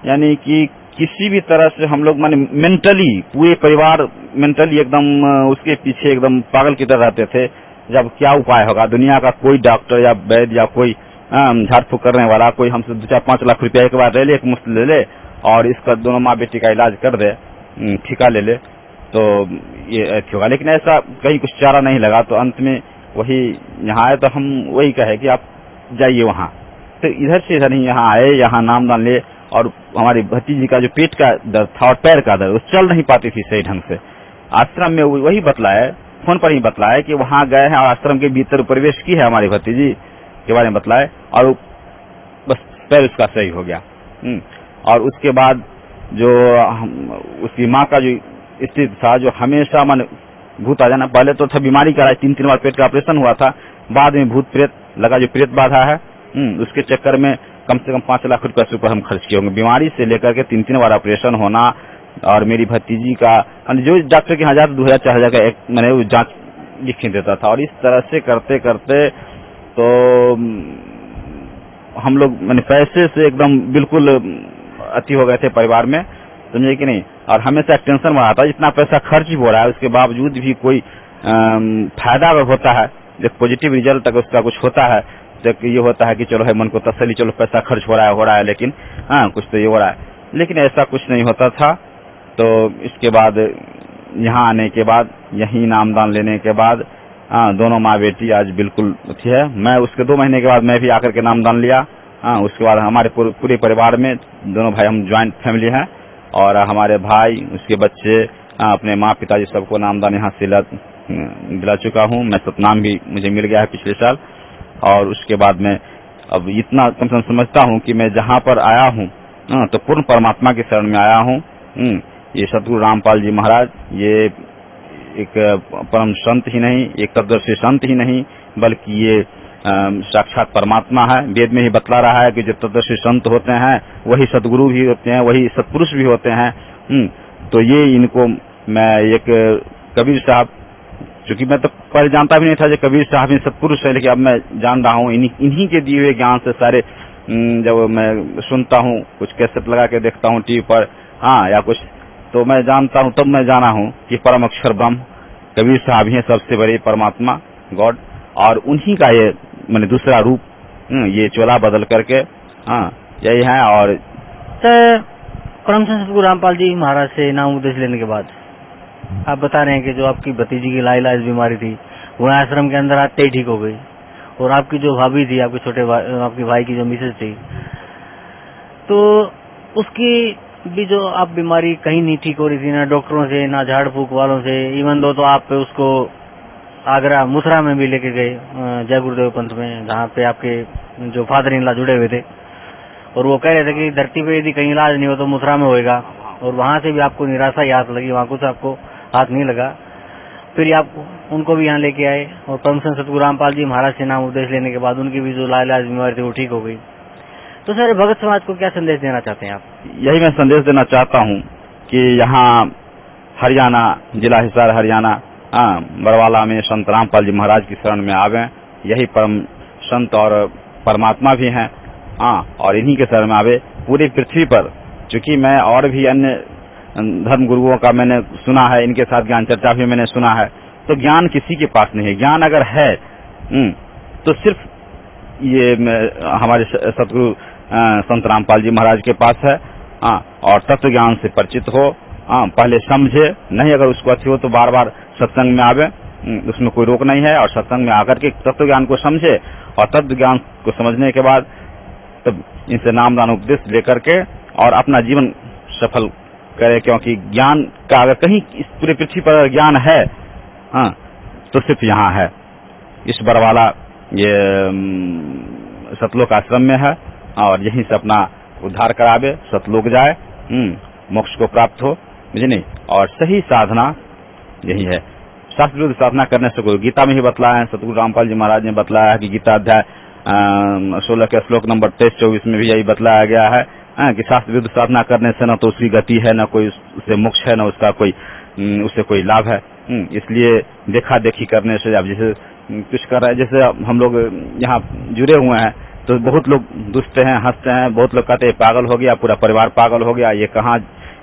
यानी कि किसी भी तरह से हम लोग माने मेंटली, पूरे परिवार मेंटली एकदम उसके पीछे एकदम पागल की तरह रहते थे। जब क्या उपाय होगा, दुनिया का कोई डॉक्टर या वैद्य या कोई झाड़ फूक करने वाला, कोई हमसे 2-4-5 लाख रुपया एक बार ले ले, एक मुश्त ले ले, और इसका दोनों माँ बेटी का इलाज कर दे, ठिका ले ले, तो ये ऐसे होगा। लेकिन ऐसा कहीं कुछ चारा नहीं लगा, तो अंत में वही यहाँ आए। तो हम वही कहे कि आप जाइए वहाँ। तो इधर से इधर ही यहाँ आए, यहाँ नामदान ले, और हमारी भतीजी का जो पेट का दर्द था और पैर का दर्द, वो चल नहीं पाती थी सही ढंग से। आश्रम में वही बतलाया, फोन पर ही बतलाया कि वहाँ गए हैं और आश्रम के भीतर प्रवेश की है हमारी भतीजी के बारे में बतलाए, और बस पैर उसका सही हो गया। और उसके बाद जो उसकी माँ का जो स्थिति था, जो हमेशा मन भूत आ जाना, पहले तो था बीमारी का 3-3 बार पेट का ऑपरेशन हुआ था, बाद में भूत प्रेत लगा, जो प्रेत बाधा है, उसके चक्कर में कम से कम 5 लाख रुपए से ऊपर हम खर्च किए होंगे। बीमारी से लेकर के 3-3 बार ऑपरेशन होना, और मेरी भतीजी का जो डॉक्टर के यहाँ जाता 2000-4000 का एक मैंने वो जांच लिख देता था। और इस तरह से करते करते तो हम लोग मैंने पैसे से एकदम बिल्कुल अति हो गए थे परिवार में, समझे कि नहीं। और हमेशा टेंशन बना था, इतना पैसा खर्च हो रहा है, उसके बावजूद भी कोई फायदा अगर होता है, जब पॉजिटिव रिजल्ट तक उसका कुछ होता है, जब ये होता है कि चलो है मन को तसल्ली, चलो पैसा खर्च हो रहा है, लेकिन कुछ तो ये हो रहा है, लेकिन ऐसा कुछ नहीं होता था। तो इसके बाद यहाँ आने के बाद, यही नामदान लेने के बाद, दोनों माँ बेटी आज बिल्कुल अच्छी है। मैं उसके 2 महीने के बाद मैं भी आकर के नामदान लिया। उसके बाद हमारे पूरे परिवार में, दोनों भाई, हम ज्वाइंट फैमिली हैं, और हमारे भाई, उसके बच्चे, अपने माँ पिताजी सबको नामदान यहाँ से दिला चुका हूँ। मैं सतनाम भी मुझे मिल गया है पिछले साल। और उसके बाद में अब इतना कम से कम समझता हूँ कि मैं जहाँ पर आया हूँ तो पूर्ण परमात्मा की शरण में आया हूँ। ये सतगुरु रामपाल जी महाराज, ये एक परम संत ही नहीं, एक तत्वदर्शी संत ही नहीं, बल्कि ये साक्षात परमात्मा है। वेद में ही बतला रहा है कि जो तत्वदर्शी संत होते हैं वही सदगुरु भी होते हैं, वही सत्पुरुष भी होते हैं। तो ये इनको मैं एक कबीर साहब, चूंकि मैं तो पहले जानता भी नहीं था जो कबीर साहब ही सत्पुरुष है, लेकिन अब मैं जान रहा हूँ इन्हीं के दिए हुए ज्ञान से सारे। जब मैं सुनता हूँ, कुछ कैसेट लगा के देखता हूँ टीवी पर, या कुछ, तो मैं जानता हूँ, तब मैं जाना हूँ कि परम अक्षर ब्रह्म कबीर साहब ही है, सबसे बड़े परमात्मा, गॉड। और उन्हीं का ये मैंने दूसरा रूप, ये चोला बदल करके, यही है। और परम संत सतगुरु रामपाल जी महाराज से नाम उपदेश लेने के बाद आप बता रहे हैं कि जो आपकी भतीजी की लाइलाज बीमारी थी, वो आश्रम के अंदर आते ही ठीक हो गई, और आपकी जो भाभी थी, आपके छोटे आपके भाई की जो मिसेज थी, तो उसकी भी जो आप बीमारी कहीं नहीं ठीक हो रही थी, ना डॉक्टरों से, ना झाड़ फूक वालों से। इवन दो तो आप उसको आगरा मथुरा में भी लेके गए, जय गुरुदेव पंथ में, जहाँ पे आपके जो फादर इन लॉ जुड़े हुए थे, और वो कह रहे थे कि धरती पे यदि कहीं इलाज नहीं हो तो मथुरा में होएगा। और वहाँ से भी आपको निराशा ही हाथ लगी, वहाँ कुछ आपको हाथ नहीं लगा। फिर आप उनको भी यहाँ लेके आए और परम संत सतगुरु रामपाल जी महाराज से नाम उपदेश लेने के बाद उनकी भी जो लाइलाज बीमारी थी वो ठीक हो गई। तो सर भगत समाज को क्या संदेश देना चाहते हैं आप? यही मैं संदेश देना चाहता हूँ कि यहाँ हरियाणा, जिला हिसार हरियाणा बरवाला में संत रामपाल जी महाराज की शरण में आवे। यही परम संत और परमात्मा भी हैं और इन्हीं के शरण में आवे। पूरी पृथ्वी पर, चूंकि मैं और भी अन्य धर्म गुरुओं का मैंने सुना है, इनके साथ ज्ञान चर्चा भी मैंने सुना है, तो ज्ञान किसी के पास नहीं है। ज्ञान अगर है तो सिर्फ ये हमारे सतगुरु संत रामपाल जी महाराज के पास है। और तत्व ज्ञान से परिचित हो, पहले समझे, नहीं अगर उसको अच्छी हो तो बार बार सत्संग में आवे, उसमें कोई रोक नहीं है। और सत्संग में आकर के तत्व ज्ञान को समझे और तत्व ज्ञान को समझने के बाद तब इनसे नामदान उपदेश लेकर के और अपना जीवन सफल करे। क्योंकि ज्ञान का अगर कहीं इस पूरी पृथ्वी पर ज्ञान है तो सिर्फ यहाँ है, इस बरवाला ये सतलोक आश्रम में है। और यहीं से अपना उद्धार करावे, सतलोक जाए, मोक्ष को प्राप्त हो, मुझे नहीं। और सही साधना यही है। शास्त्र विरुद्ध साधना करने से कोई, गीता में ही बतलाया है, सतगुरु रामपाल जी महाराज ने बतलाया है कि गीता अध्याय 16 के श्लोक नंबर 23-24 में भी यही बतलाया गया है कि शास्त्र विरुद्ध साधना करने से न तो उसकी गति है, न कोई उससे मोक्ष है, न उसका कोई उससे कोई लाभ है। इसलिए देखा देखी करने से, अब जैसे कुछ कर रहे हैं, जैसे हम लोग यहाँ जुड़े हुए हैं तो बहुत लोग दुष्ट हैं, हंसते हैं, बहुत लोग कहते हैं पागल हो गया, पूरा परिवार पागल हो गया, ये कहाँ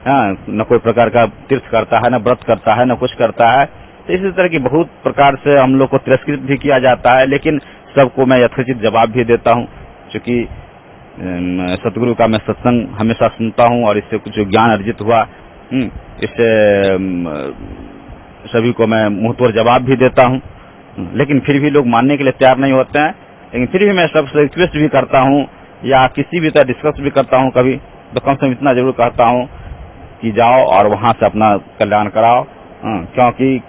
न कोई प्रकार का तीर्थ करता है, न व्रत करता है, न कुछ करता है। तो इसी तरह की बहुत प्रकार से हम लोग को तिरस्कृत भी किया जाता है। लेकिन सबको मैं यथोचित जवाब भी देता हूँ, क्योंकि सतगुरु का मैं सत्संग हमेशा सुनता हूँ और इससे कुछ ज्ञान अर्जित हुआ, इससे सभी को मैं मुंहतोड़ जवाब भी देता हूँ। लेकिन फिर भी लोग मानने के लिए तैयार नहीं होते हैं। लेकिन फिर भी मैं सबसे रिक्वेस्ट भी करता हूँ या किसी भी तरह डिस्कस भी करता हूँ कभी, तो कम से कम इतना जरूर कहता हूँ कि जाओ और वहां से अपना कल्याण कराओ। क्योंकि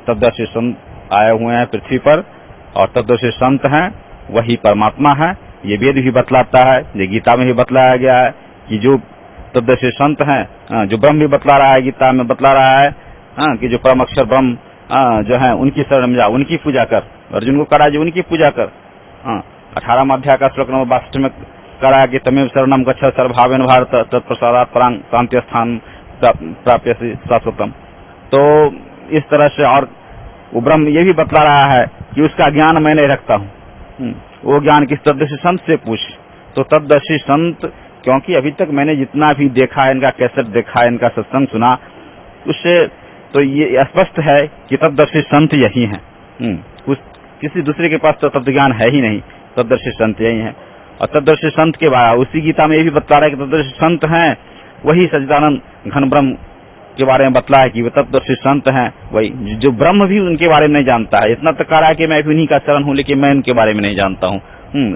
तत्वदर्शी संत आए हुए हैं पृथ्वी पर और तत्वदर्शी संत हैं, वही परमात्मा है। ये वेद भी बतलाता है, ये गीता में भी बतलाया गया है कि जो तत्वदर्शी संत हैं, जो ब्रह्म भी बतला रहा है, गीता में बतला रहा है कि जो परम अक्षर ब्रह्म जो है उनकी शरण में जा, उनकी पूजा कर। अर्जुन को करा जो उनकी पूजा कर। 18वां अध्याय का श्लोक नंबर 62 में करा कि तमेव शरणम गच्छ सर्वभावेन भारत तत्प्रसादात् परां शांति स्थान प्राप्यसि शाश्वतम। तो इस तरह से, और वो ब्रह्म ये भी बतला रहा है कि उसका ज्ञान मैं नहीं रखता हूँ, वो ज्ञान किस तत्वदर्शी संत से पूछ। तो तत्वदर्शी संत, क्योंकि अभी तक मैंने जितना भी देखा है, इनका कैसेट देखा है, इनका सत्संग सुना, उससे तो ये स्पष्ट है कि तत्वदर्शी संत यही है। किसी दूसरे के पास तो तत्व ज्ञान है ही नहीं, तत्वदर्शी संत यही है। और तत्वदर्शी संत के बाद उसी गीता में ये भी बतला रहा है कि तत्वदर्शी संत हैं, वही सच्चिदानंद घन ब्रह्म के बारे में बतला है कि वे तत्वदर्शी संत हैं। वही जो ब्रह्म भी उनके बारे में नहीं जानता है, इतना तक कह रहा है कि मैं भी उन्हीं का चरण हूँ, लेकिन मैं उनके बारे में नहीं जानता हूँ।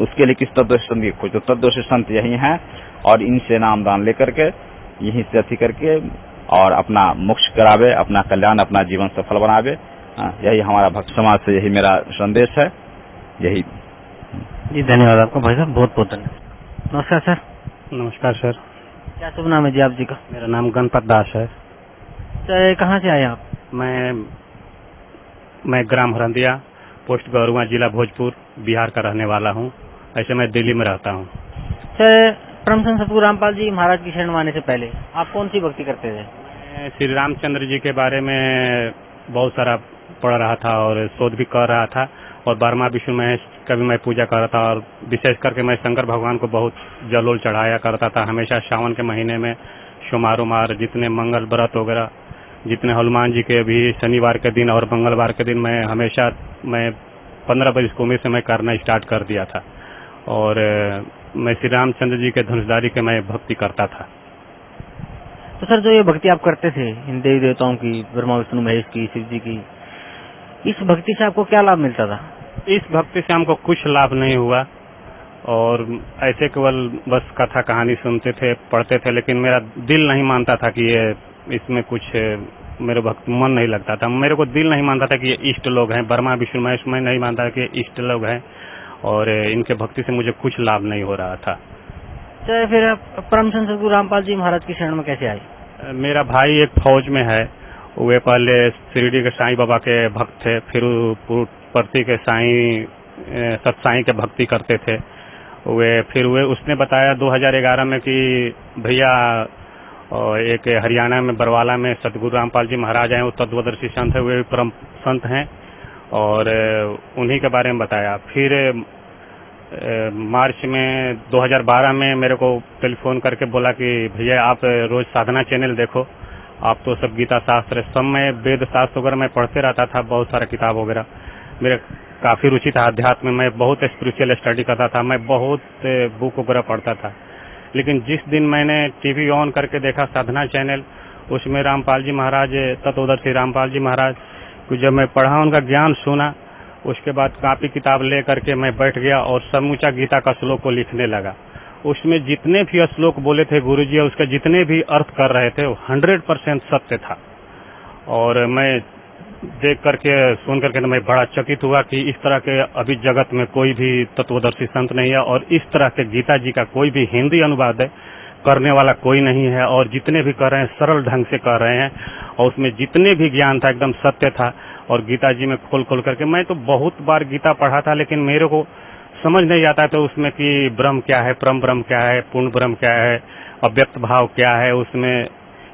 उसके लिए किस तत्वदर्शी संत की खोज? तो तत्वदर्शी संत यही है और इनसे नाम दान लेकर के, यहीं से अति करके और अपना मोक्ष करावे, अपना कल्याण, अपना जीवन सफल बनावे। यही हमारा भक्त समाज से यही मेरा संदेश है। यही जी, धन्यवाद आपका भाई साहब, बहुत बहुत धन्यवाद। नमस्कार सर। नमस्कार सर। क्या शुभ नाम है जी आप जी का? मेरा नाम गणपत दास है। सर कहाँ से आए आप? मैं ग्राम हरंदिया, पोस्ट गौरुआ, जिला भोजपुर, बिहार का रहने वाला हूँ। ऐसे मैं दिल्ली में रहता हूँ। सर परम संत सतगुरु रामपाल जी महाराज की शरण में आने से पहले आप कौन सी भक्ति करते थे? मैं श्री रामचंद्र जी के बारे में बहुत सारा पढ़ रहा था और शोध भी कर रहा था, और 12वां विष्णु महेश का भी मैं पूजा कर रहा था। और विशेष करके मैं शंकर भगवान को बहुत जलोल चढ़ाया करता था। हमेशा सावन के महीने में सोमवार उमार, जितने मंगल व्रत वगैरह, जितने हनुमान जी के भी शनिवार के दिन और मंगलवार के दिन मैं हमेशा 15 बरस की उम्र से मैं करना स्टार्ट कर दिया था। और मैं श्री रामचंद्र जी के धनुषधारी के मैं भक्ति करता था। तो सर जो ये भक्ति आप करते थे इन देवी देवताओं की, ब्रह्मा विष्णु महेश की, शिव जी की, इस भक्ति से आपको क्या लाभ मिलता था? इस भक्ति से हमको कुछ लाभ नहीं हुआ और ऐसे केवल बस कथा कहानी सुनते थे, पढ़ते थे, लेकिन मेरा दिल नहीं मानता था कि ये इसमें कुछ मेरे भक्त मन नहीं लगता था। मेरे को दिल नहीं मानता था कि ये इष्ट लोग हैं, ब्रह्मा विष्णु महेश, मैं नहीं मानता कि ये इष्ट लोग हैं और इनके भक्ति से मुझे कुछ लाभ नहीं हो रहा था। तो फिर आप परम संत सतगुरु रामपाल जी महाराज की शरण में कैसे आए? मेरा भाई एक फौज में है। वे पहले शिरडी के साईं बाबा के भक्त थे, फिर पुट्टपर्ती के साईं सतसाई के भक्ति करते थे। फिर उसने बताया 2011 में कि भैया एक हरियाणा में बरवाला में सतगुरु रामपाल जी महाराज हैं, वो तत्वदर्शी संत है, वे परम संत हैं, और उन्हीं के बारे में बताया। फिर मार्च में 2012 में मेरे को टेलीफोन करके बोला कि भैया आप रोज साधना चैनल देखो, आप तो सब गीता शास्त्र, सब मैं वेद शास्त्र वगैरह मैं पढ़ते रहता था, बहुत सारा किताब वगैरह, मेरे काफी रुचि था अध्यात्म में, मैं बहुत स्पिरिचुअल स्टडी करता था, मैं बहुत बुक वगैरह पढ़ता था। लेकिन जिस दिन मैंने टीवी ऑन करके देखा साधना चैनल, उसमें रामपाल जी महाराज, तत्वदर्शी रामपाल जी महाराज को जब मैं पढ़ा, उनका ज्ञान सुना, उसके बाद कापी किताब ले करके मैं बैठ गया और समूचा गीता का श्लोक को लिखने लगा। उसमें जितने भी श्लोक बोले थे गुरुजी, उसके जितने भी अर्थ कर रहे थे, वो 100% सत्य था। और मैं देख करके सुन करके मैं बड़ा चकित हुआ कि इस तरह के अभी जगत में कोई भी तत्वदर्शी संत नहीं है, और इस तरह के गीता जी का कोई भी हिंदी अनुवाद करने वाला कोई नहीं है, और जितने भी कर रहे हैं सरल ढंग से कर रहे हैं, और उसमें जितने भी ज्ञान था एकदम सत्य था। और गीता जी में खोल खोल करके, मैं तो बहुत बार गीता पढ़ा था, लेकिन मेरे को समझ नहीं आता तो उसमें कि ब्रह्म क्या है, परम ब्रह्म क्या है, पूर्ण ब्रह्म क्या है, अव्यक्त भाव क्या है, उसमें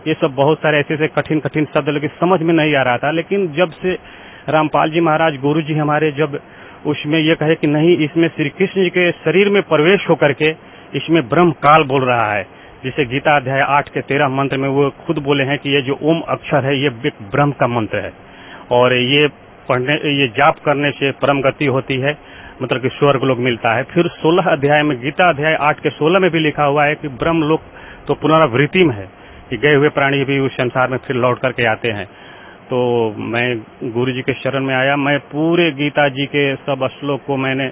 ये सब बहुत सारे ऐसे कठिन कठिन शब्द लेकिन समझ में नहीं आ रहा था। लेकिन जब से रामपाल जी महाराज गुरु जी हमारे जब उसमें ये कहे कि नहीं, इसमें श्री कृष्ण जी के शरीर में प्रवेश होकर के इसमें ब्रह्म काल बोल रहा है, जिसे गीता अध्याय 8 के 13 मंत्र में वो खुद बोले हैं कि ये जो ओम अक्षर है ये ब्रह्म का मंत्र है, और ये पढ़ने, ये जाप करने से परम गति होती है, मतलब कि स्वर्ग लोक मिलता है। फिर 16 अध्याय में, गीता अध्याय 8 के 16 में भी लिखा हुआ है कि ब्रह्म लोक तो पुनरावृत्ति में है, कि गए हुए प्राणी भी उस संसार में फिर लौट करके आते हैं। तो मैं गुरु जी के शरण में आया, मैं पूरे गीता जी के सब श्लोक को मैंने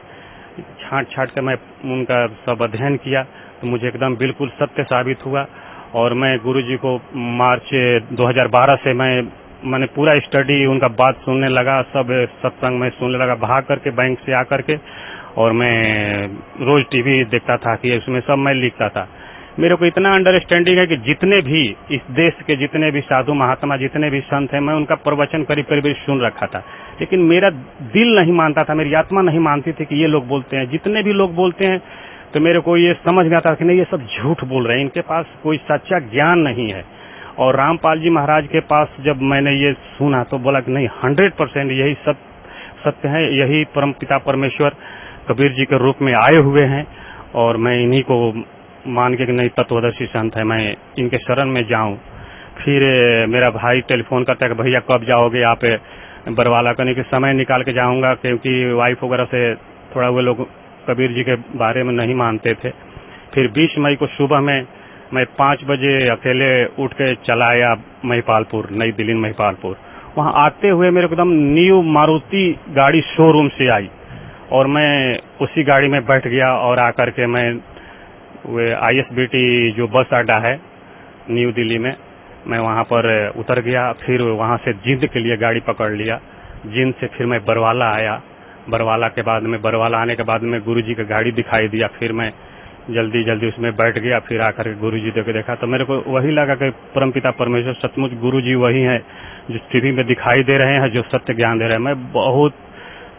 छांट छांट के मैं उनका सब अध्ययन किया, तो मुझे एकदम बिल्कुल सत्य साबित हुआ। और मैं गुरु जी को मार्च 2012 से मैंने पूरा स्टडी उनका बात सुनने लगा, सब सत्संग में सुनने लगा, भाग करके बैंक से आकर के, और मैं रोज टीवी देखता था कि उसमें सब मैं लिखता था। मेरे को इतना अंडरस्टैंडिंग है कि जितने भी इस देश के जितने भी साधु महात्मा, जितने भी संत हैं, मैं उनका प्रवचन करीब करीब सुन रखा था, लेकिन मेरा दिल नहीं मानता था, मेरी आत्मा नहीं मानती थी कि ये लोग बोलते हैं। जितने भी लोग बोलते हैं तो मेरे को ये समझ में आता कि नहीं, ये सब झूठ बोल रहे हैं, इनके पास कोई सच्चा ज्ञान नहीं है। और रामपाल जी महाराज के पास जब मैंने ये सुना तो बोला कि नहीं, 100% यही सत्य है, यही परम पिता परमेश्वर कबीर जी के रूप में आए हुए हैं, और मैं इन्हीं को मान के कि नहीं तत्वदर्शी संत है, मैं इनके शरण में जाऊं। फिर मेरा भाई टेलीफोन करता है कि भैया कब जाओगे आप बरवाला, करने के समय निकाल के जाऊंगा, क्योंकि वाइफ वगैरह से थोड़ा वो लोग कबीर जी के बारे में नहीं मानते थे। फिर 20 मई को सुबह में मैं 5 बजे अकेले उठ के चला आया महिपालपुर, नई दिल्ली महिपालपुर। वहां आते हुए मेरे को एकदम न्यू मारुति गाड़ी शोरूम से आई, और मैं उसी गाड़ी में बैठ गया, और आकर के मैं वे ISBT जो बस अड्डा है न्यू दिल्ली में, मैं वहां पर उतर गया। फिर वहां से जींद के लिए गाड़ी पकड़ लिया, जींद से फिर मैं बरवाला आया। बरवाला के बाद में, बरवाला आने के बाद में गुरुजी का गाड़ी दिखाई दिया, फिर मैं जल्दी जल्दी उसमें बैठ गया। फिर आकर के गुरुजी को देखा तो मेरे को वही लगा कि परमपिता परमेश्वर सचमुच गुरुजी वही हैं जो टीवी में दिखाई दे रहे हैं, जो सत्य ज्ञान दे रहे हैं। मैं बहुत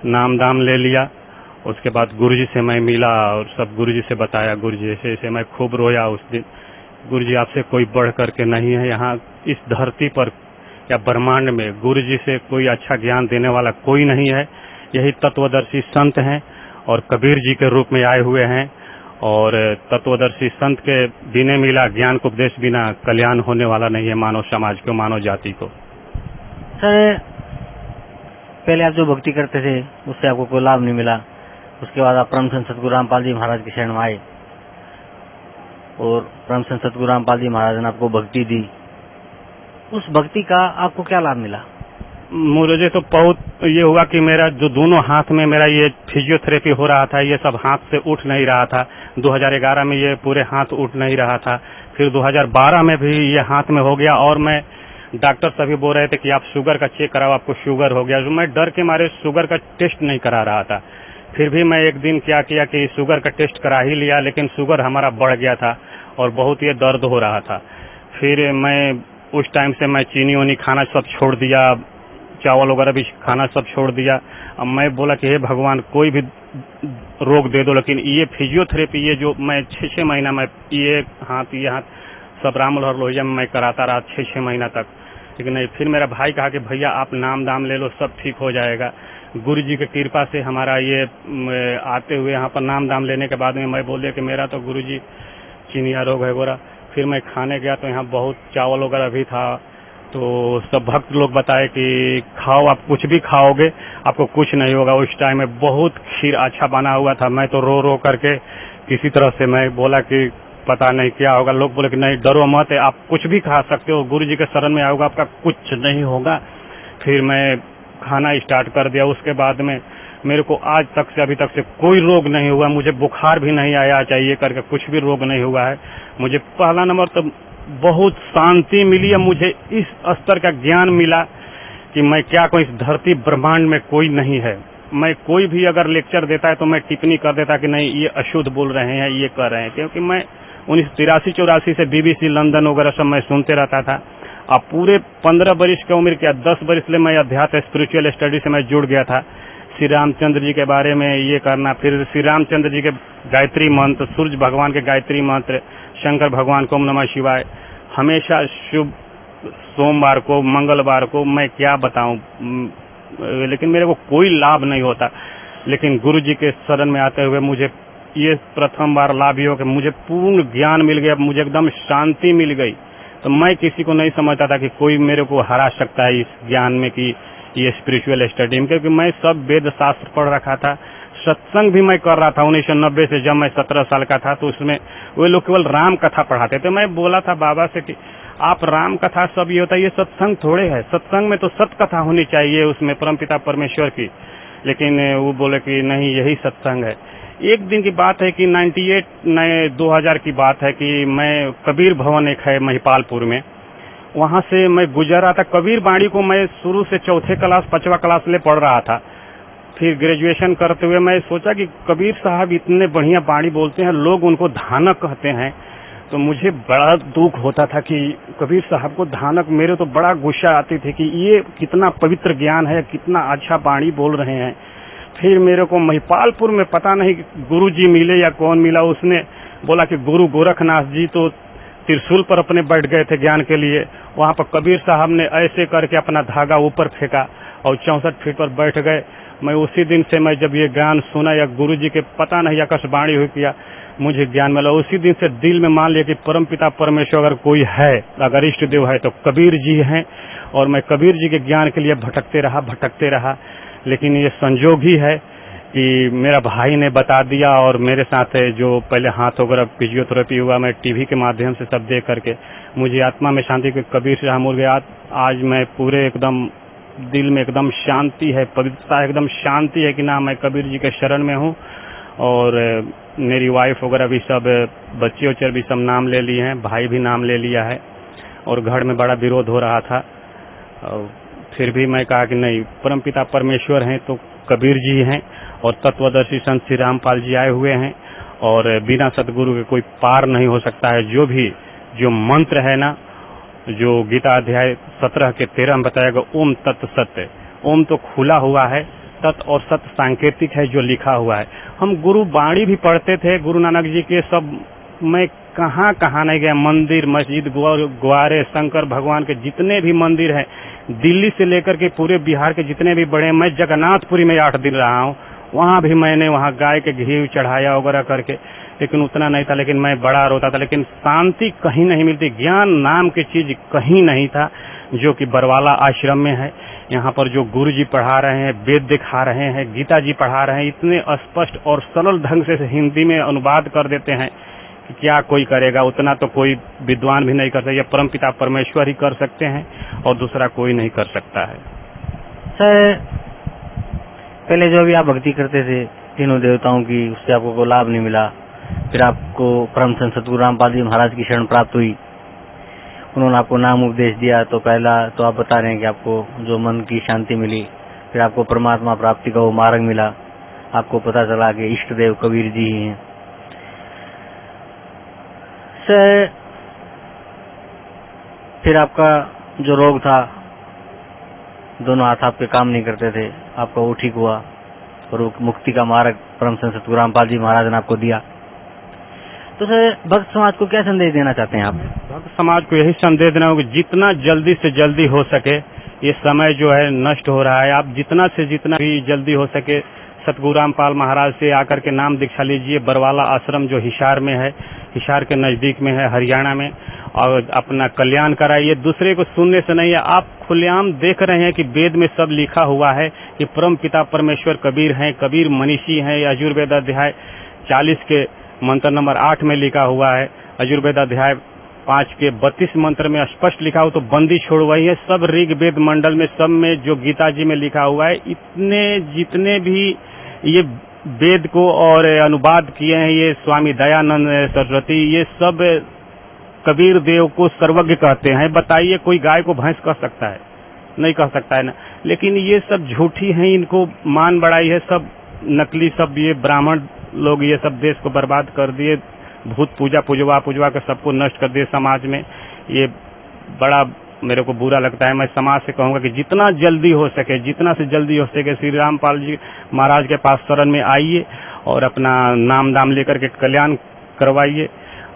नाम दाम ले लिया। उसके बाद गुरुजी से मैं मिला और सब गुरुजी से बताया, गुरुजी ऐसे ऐसे। मैं खूब रोया उस दिन। गुरुजी आपसे कोई बढ़ करके नहीं है यहाँ इस धरती पर या ब्रह्मांड में, गुरुजी से कोई अच्छा ज्ञान देने वाला कोई नहीं है। यही तत्वदर्शी संत हैं और कबीर जी के रूप में आए हुए हैं, और तत्वदर्शी संत के बिना मिला ज्ञान को उपदेश बिना कल्याण होने वाला नहीं है मानव समाज को, मानव जाति को। सर, पहले आप जो भक्ति करते थे उससे आपको कोई लाभ नहीं मिला, उसके बाद आप परम संत सतगुरु रामपाल जी महाराज की शरण में आए और परम संत सतगुरु रामपाल जी महाराज ने आपको भक्ति दी। उस भक्ति का आपको क्या लाभ मिला? मुझे तो बहुत ये हुआ कि मेरा जो दोनों हाथ में मेरा ये फिजियोथेरेपी हो रहा था, ये सब हाथ से उठ नहीं रहा था। 2011 में ये पूरे हाथ उठ नहीं रहा था। फिर 2012 में भी ये हाथ में हो गया, और मैं डॉक्टर सभी बोल रहे थे कि आप शुगर का चेक कराओ, आपको शुगर हो गया। मैं डर के मारे शुगर का टेस्ट नहीं करा रहा था। फिर भी मैं एक दिन क्या किया कि शुगर का टेस्ट करा ही लिया, लेकिन शुगर हमारा बढ़ गया था और बहुत ये दर्द हो रहा था। फिर मैं उस टाइम से मैं चीनी वनी खाना सब छोड़ दिया, चावल वगैरह भी खाना सब छोड़ दिया। अब मैं बोला कि हे भगवान कोई भी रोग दे दो, लेकिन ये फिजियोथेरेपी ये जो मैं 6 महीना मैं ये हाथ सब राम मनोहर लोहिया में मैं कराता रहा 6 महीना तक, लेकिन नहीं। फिर मेरा भाई कहा कि भैया आप नाम दाम ले लो, सब ठीक हो जाएगा। गुरु जी की कृपा से हमारा ये आते हुए यहाँ पर नाम दाम लेने के बाद में मैं बोल दिया कि मेरा तो गुरु जी चिनिया रोग है गोरा। फिर मैं खाने गया तो यहाँ बहुत चावल वगैरह भी था, तो सब भक्त लोग बताए कि खाओ, आप कुछ भी खाओगे आपको कुछ नहीं होगा। उस टाइम में बहुत खीर अच्छा बना हुआ था, मैं तो रो रो करके किसी तरह से मैं बोला कि पता नहीं क्या होगा। लोग बोले कि नहीं डरो मत, आप कुछ भी खा सकते हो, गुरु जी के शरण में आओगे आपका कुछ नहीं होगा। फिर मैं खाना स्टार्ट कर दिया। उसके बाद में मेरे को आज तक से अभी तक से कोई रोग नहीं हुआ, मुझे बुखार भी नहीं आया चाहिए करके कुछ भी रोग नहीं हुआ है। मुझे पहला नंबर तो बहुत शांति मिली है, मुझे इस स्तर का ज्ञान मिला कि मैं क्या कहूँ, इस धरती ब्रह्मांड में कोई नहीं है। मैं कोई भी अगर लेक्चर देता है तो मैं टिप्पणी कर देता कि नहीं ये अशुद्ध बोल रहे हैं, ये कर रहे हैं, क्योंकि मैं 1983-84 से BBC लंदन वगैरह सब मैं सुनते रहता था। अब पूरे 15 वर्ष की उम्र के 10 वर्ष से मैं अध्यात्म स्पिरिचुअल स्टडी से मैं जुड़ गया था। श्री रामचंद्र जी के बारे में ये करना, फिर श्री रामचंद्र जी के गायत्री मंत्र, सूर्य भगवान के गायत्री मंत्र, शंकर भगवान को ओम नमः शिवाय, हमेशा शुभ सोमवार को मंगलवार को मैं क्या बताऊं, लेकिन मेरे को कोई लाभ नहीं होता। लेकिन गुरु जी के शरण में आते हुए मुझे ये प्रथम बार लाभ हो कि मुझे पूर्ण ज्ञान मिल गया, मुझे एकदम शांति मिल गई। तो मैं किसी को नहीं समझता था कि कोई मेरे को हरा सकता है इस ज्ञान में कि ये स्पिरिचुअल स्टडी में, क्योंकि मैं सब वेद शास्त्र पढ़ रखा था। सत्संग भी मैं कर रहा था 1990 से, जब मैं 17 साल का था, तो उसमें वे लोग केवल राम कथा पढ़ाते थे। मैं बोला था बाबा से कि आप राम कथा सब ये होता है, ये सत्संग थोड़े है, सत्संग में तो सत कथा होनी चाहिए उसमें परमपिता परमेश्वर की। लेकिन वो बोले कि नहीं यही सत्संग है। एक दिन की बात है कि 2000 की बात है कि मैं कबीर भवन एक है महिपालपुर में, वहां से मैं गुजर रहा था। कबीर बाणी को मैं शुरू से 4थे क्लास 5वां क्लास ले पढ़ रहा था। फिर ग्रेजुएशन करते हुए मैं सोचा कि कबीर साहब इतने बढ़िया बाणी बोलते हैं, लोग उनको धानक कहते हैं, तो मुझे बड़ा दुख होता था कि कबीर साहब को धानक, मेरे तो बड़ा गुस्सा आती थी कि ये कितना पवित्र ज्ञान है, कितना अच्छा बाणी बोल रहे हैं। फिर मेरे को महिपालपुर में पता नहीं गुरु जी मिले या कौन मिला, उसने बोला कि गुरु गोरखनाथ जी तो त्रिशूल पर अपने बैठ गए थे ज्ञान के लिए। वहां पर कबीर साहब ने ऐसे करके अपना धागा ऊपर फेंका और 64 फीट पर बैठ गए। मैं उसी दिन से मैं जब ये ज्ञान सुना या गुरु जी के पता नहीं आकाशवाणी हुई किया, मुझे ज्ञान मिला। उसी दिन से दिल में मान लिया कि परमपिता परमेश्वर अगर कोई है, अगर इष्ट देव है तो कबीर जी हैं। और मैं कबीर जी के ज्ञान के लिए भटकते रहा। लेकिन ये संजोग ही है कि मेरा भाई ने बता दिया और मेरे साथ जो पहले हाथ वगैरह फिजियोथेरेपी हुआ, मैं टीवी के माध्यम से सब देख करके मुझे आत्मा में शांति के कबीर से हम गया। आज मैं पूरे एकदम दिल में एकदम शांति है, पवित्रता एकदम शांति है कि ना मैं कबीर जी के शरण में हूँ। और मेरी वाइफ वगैरह भी सब, बच्चे वच्चे भी सब नाम ले लिए हैं, भाई भी नाम ले लिया है। और घर में बड़ा विरोध हो रहा था, और फिर भी मैं कहा कि नहीं, परमपिता परमेश्वर हैं तो कबीर जी हैं और तत्वदर्शी संत श्री रामपाल जी आए हुए हैं, और बिना सतगुरु के कोई पार नहीं हो सकता है। जो मंत्र है ना, जो गीता अध्याय 17 के 13 में बताएगा, ओम तत् सत्य, ओम तो खुला हुआ है, तत् और सत्य सांकेतिक है जो लिखा हुआ है। हम गुरु बाणी भी पढ़ते थे, गुरु नानक जी के सब, मैं कहाँ नहीं गया, मंदिर मस्जिद ग्वारे शंकर भगवान के जितने भी मंदिर हैं, दिल्ली से लेकर के पूरे बिहार के जितने भी बड़े, मैं जगन्नाथपुरी में 8 दिन रहा हूँ, वहाँ भी मैंने वहाँ गाय के घी चढ़ाया वगैरह करके, लेकिन उतना नहीं था। लेकिन मैं बड़ा रोता था, लेकिन शांति कहीं नहीं मिलती। ज्ञान नाम की चीज कहीं नहीं था, जो कि बरवाला आश्रम में है। यहाँ पर जो गुरु जी पढ़ा रहे हैं, वेद दिखा रहे हैं, गीता जी पढ़ा रहे हैं, इतने स्पष्ट और सरल ढंग से हिंदी में अनुवाद कर देते हैं कि क्या कोई करेगा। उतना तो कोई विद्वान भी नहीं कर सकता, ये परमपिता परमेश्वर ही कर सकते हैं और दूसरा कोई नहीं कर सकता है। सर, पहले जो भी आप भक्ति करते थे तीनों देवताओं की, उससे आपको कोई लाभ नहीं मिला। फिर आपको परम संत सतगुरु रामपाल जी महाराज की शरण प्राप्त हुई, उन्होंने आपको नाम उपदेश दिया। तो पहला तो आप बता रहे हैं कि आपको जो मन की शांति मिली, फिर आपको परमात्मा प्राप्ति का वो मार्ग मिला, आपको पता चला कि इष्ट देव कबीर जी ही हैं। सर, फिर आपका जो रोग था, दोनों हाथ आपके काम नहीं करते थे, आपका वो ठीक हुआ और वो मुक्ति का मार्ग परम संत सतगुरु रामपाल जी महाराज ने आपको दिया। तो सर, भक्त समाज को क्या संदेश देना चाहते हैं आप? भक्त समाज को यही संदेश देना होगा कि जितना जल्दी से जल्दी हो सके, ये समय जो है नष्ट हो रहा है, आप जितना से जितना भी जल्दी हो सके सतगुरु रामपाल महाराज से आकर के नाम दीक्षा लीजिए। बरवाला आश्रम जो हिसार में है, हिसार के नजदीक में है, हरियाणा में, और अपना कल्याण कराइए। दूसरे को सुनने से नहीं है, आप खुलेआम देख रहे हैं कि वेद में सब लिखा हुआ है कि परम पिता परमेश्वर कबीर हैं, कबीर मनीषी हैं। यजुर्वेद अध्याय 40 के मंत्र नंबर 8 में लिखा हुआ है, यजुर्वेद अध्याय 5 के 32 मंत्र में स्पष्ट लिखा हो। तो बंदी छोड़वाई है, सब ऋग्वेद मंडल में, सब में जो गीता जी में लिखा हुआ है, इतने जितने भी ये वेद को और अनुवाद किए हैं ये स्वामी दयानंद सरस्वती, ये सब कबीर देव को सर्वज्ञ कहते हैं। बताइए कोई गाय को भैंस कह सकता है? नहीं कह सकता है ना। लेकिन ये सब झूठी हैं, इनको मान बढ़ाई है, सब नकली, सब ये ब्राह्मण लोग ये सब देश को बर्बाद कर दिए, भूत पूजा पुजवा के सबको नष्ट कर दिए समाज में। ये बड़ा मेरे को बुरा लगता है। मैं समाज से कहूंगा कि जितना जल्दी हो सके, जितना से जल्दी हो सके श्री रामपाल जी महाराज के पास शरण में आइए और अपना नाम दाम लेकर के कल्याण करवाइए।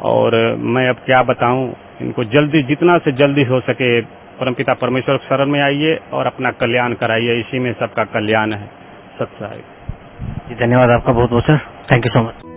और मैं अब क्या बताऊं, इनको जल्दी, जितना से जल्दी हो सके परमपिता परमेश्वर शरण में आइए और अपना कल्याण कराइए। इसी में सबका कल्याण है। सत्य जी, धन्यवाद आपका बहुत बहुत sir, thank you so much.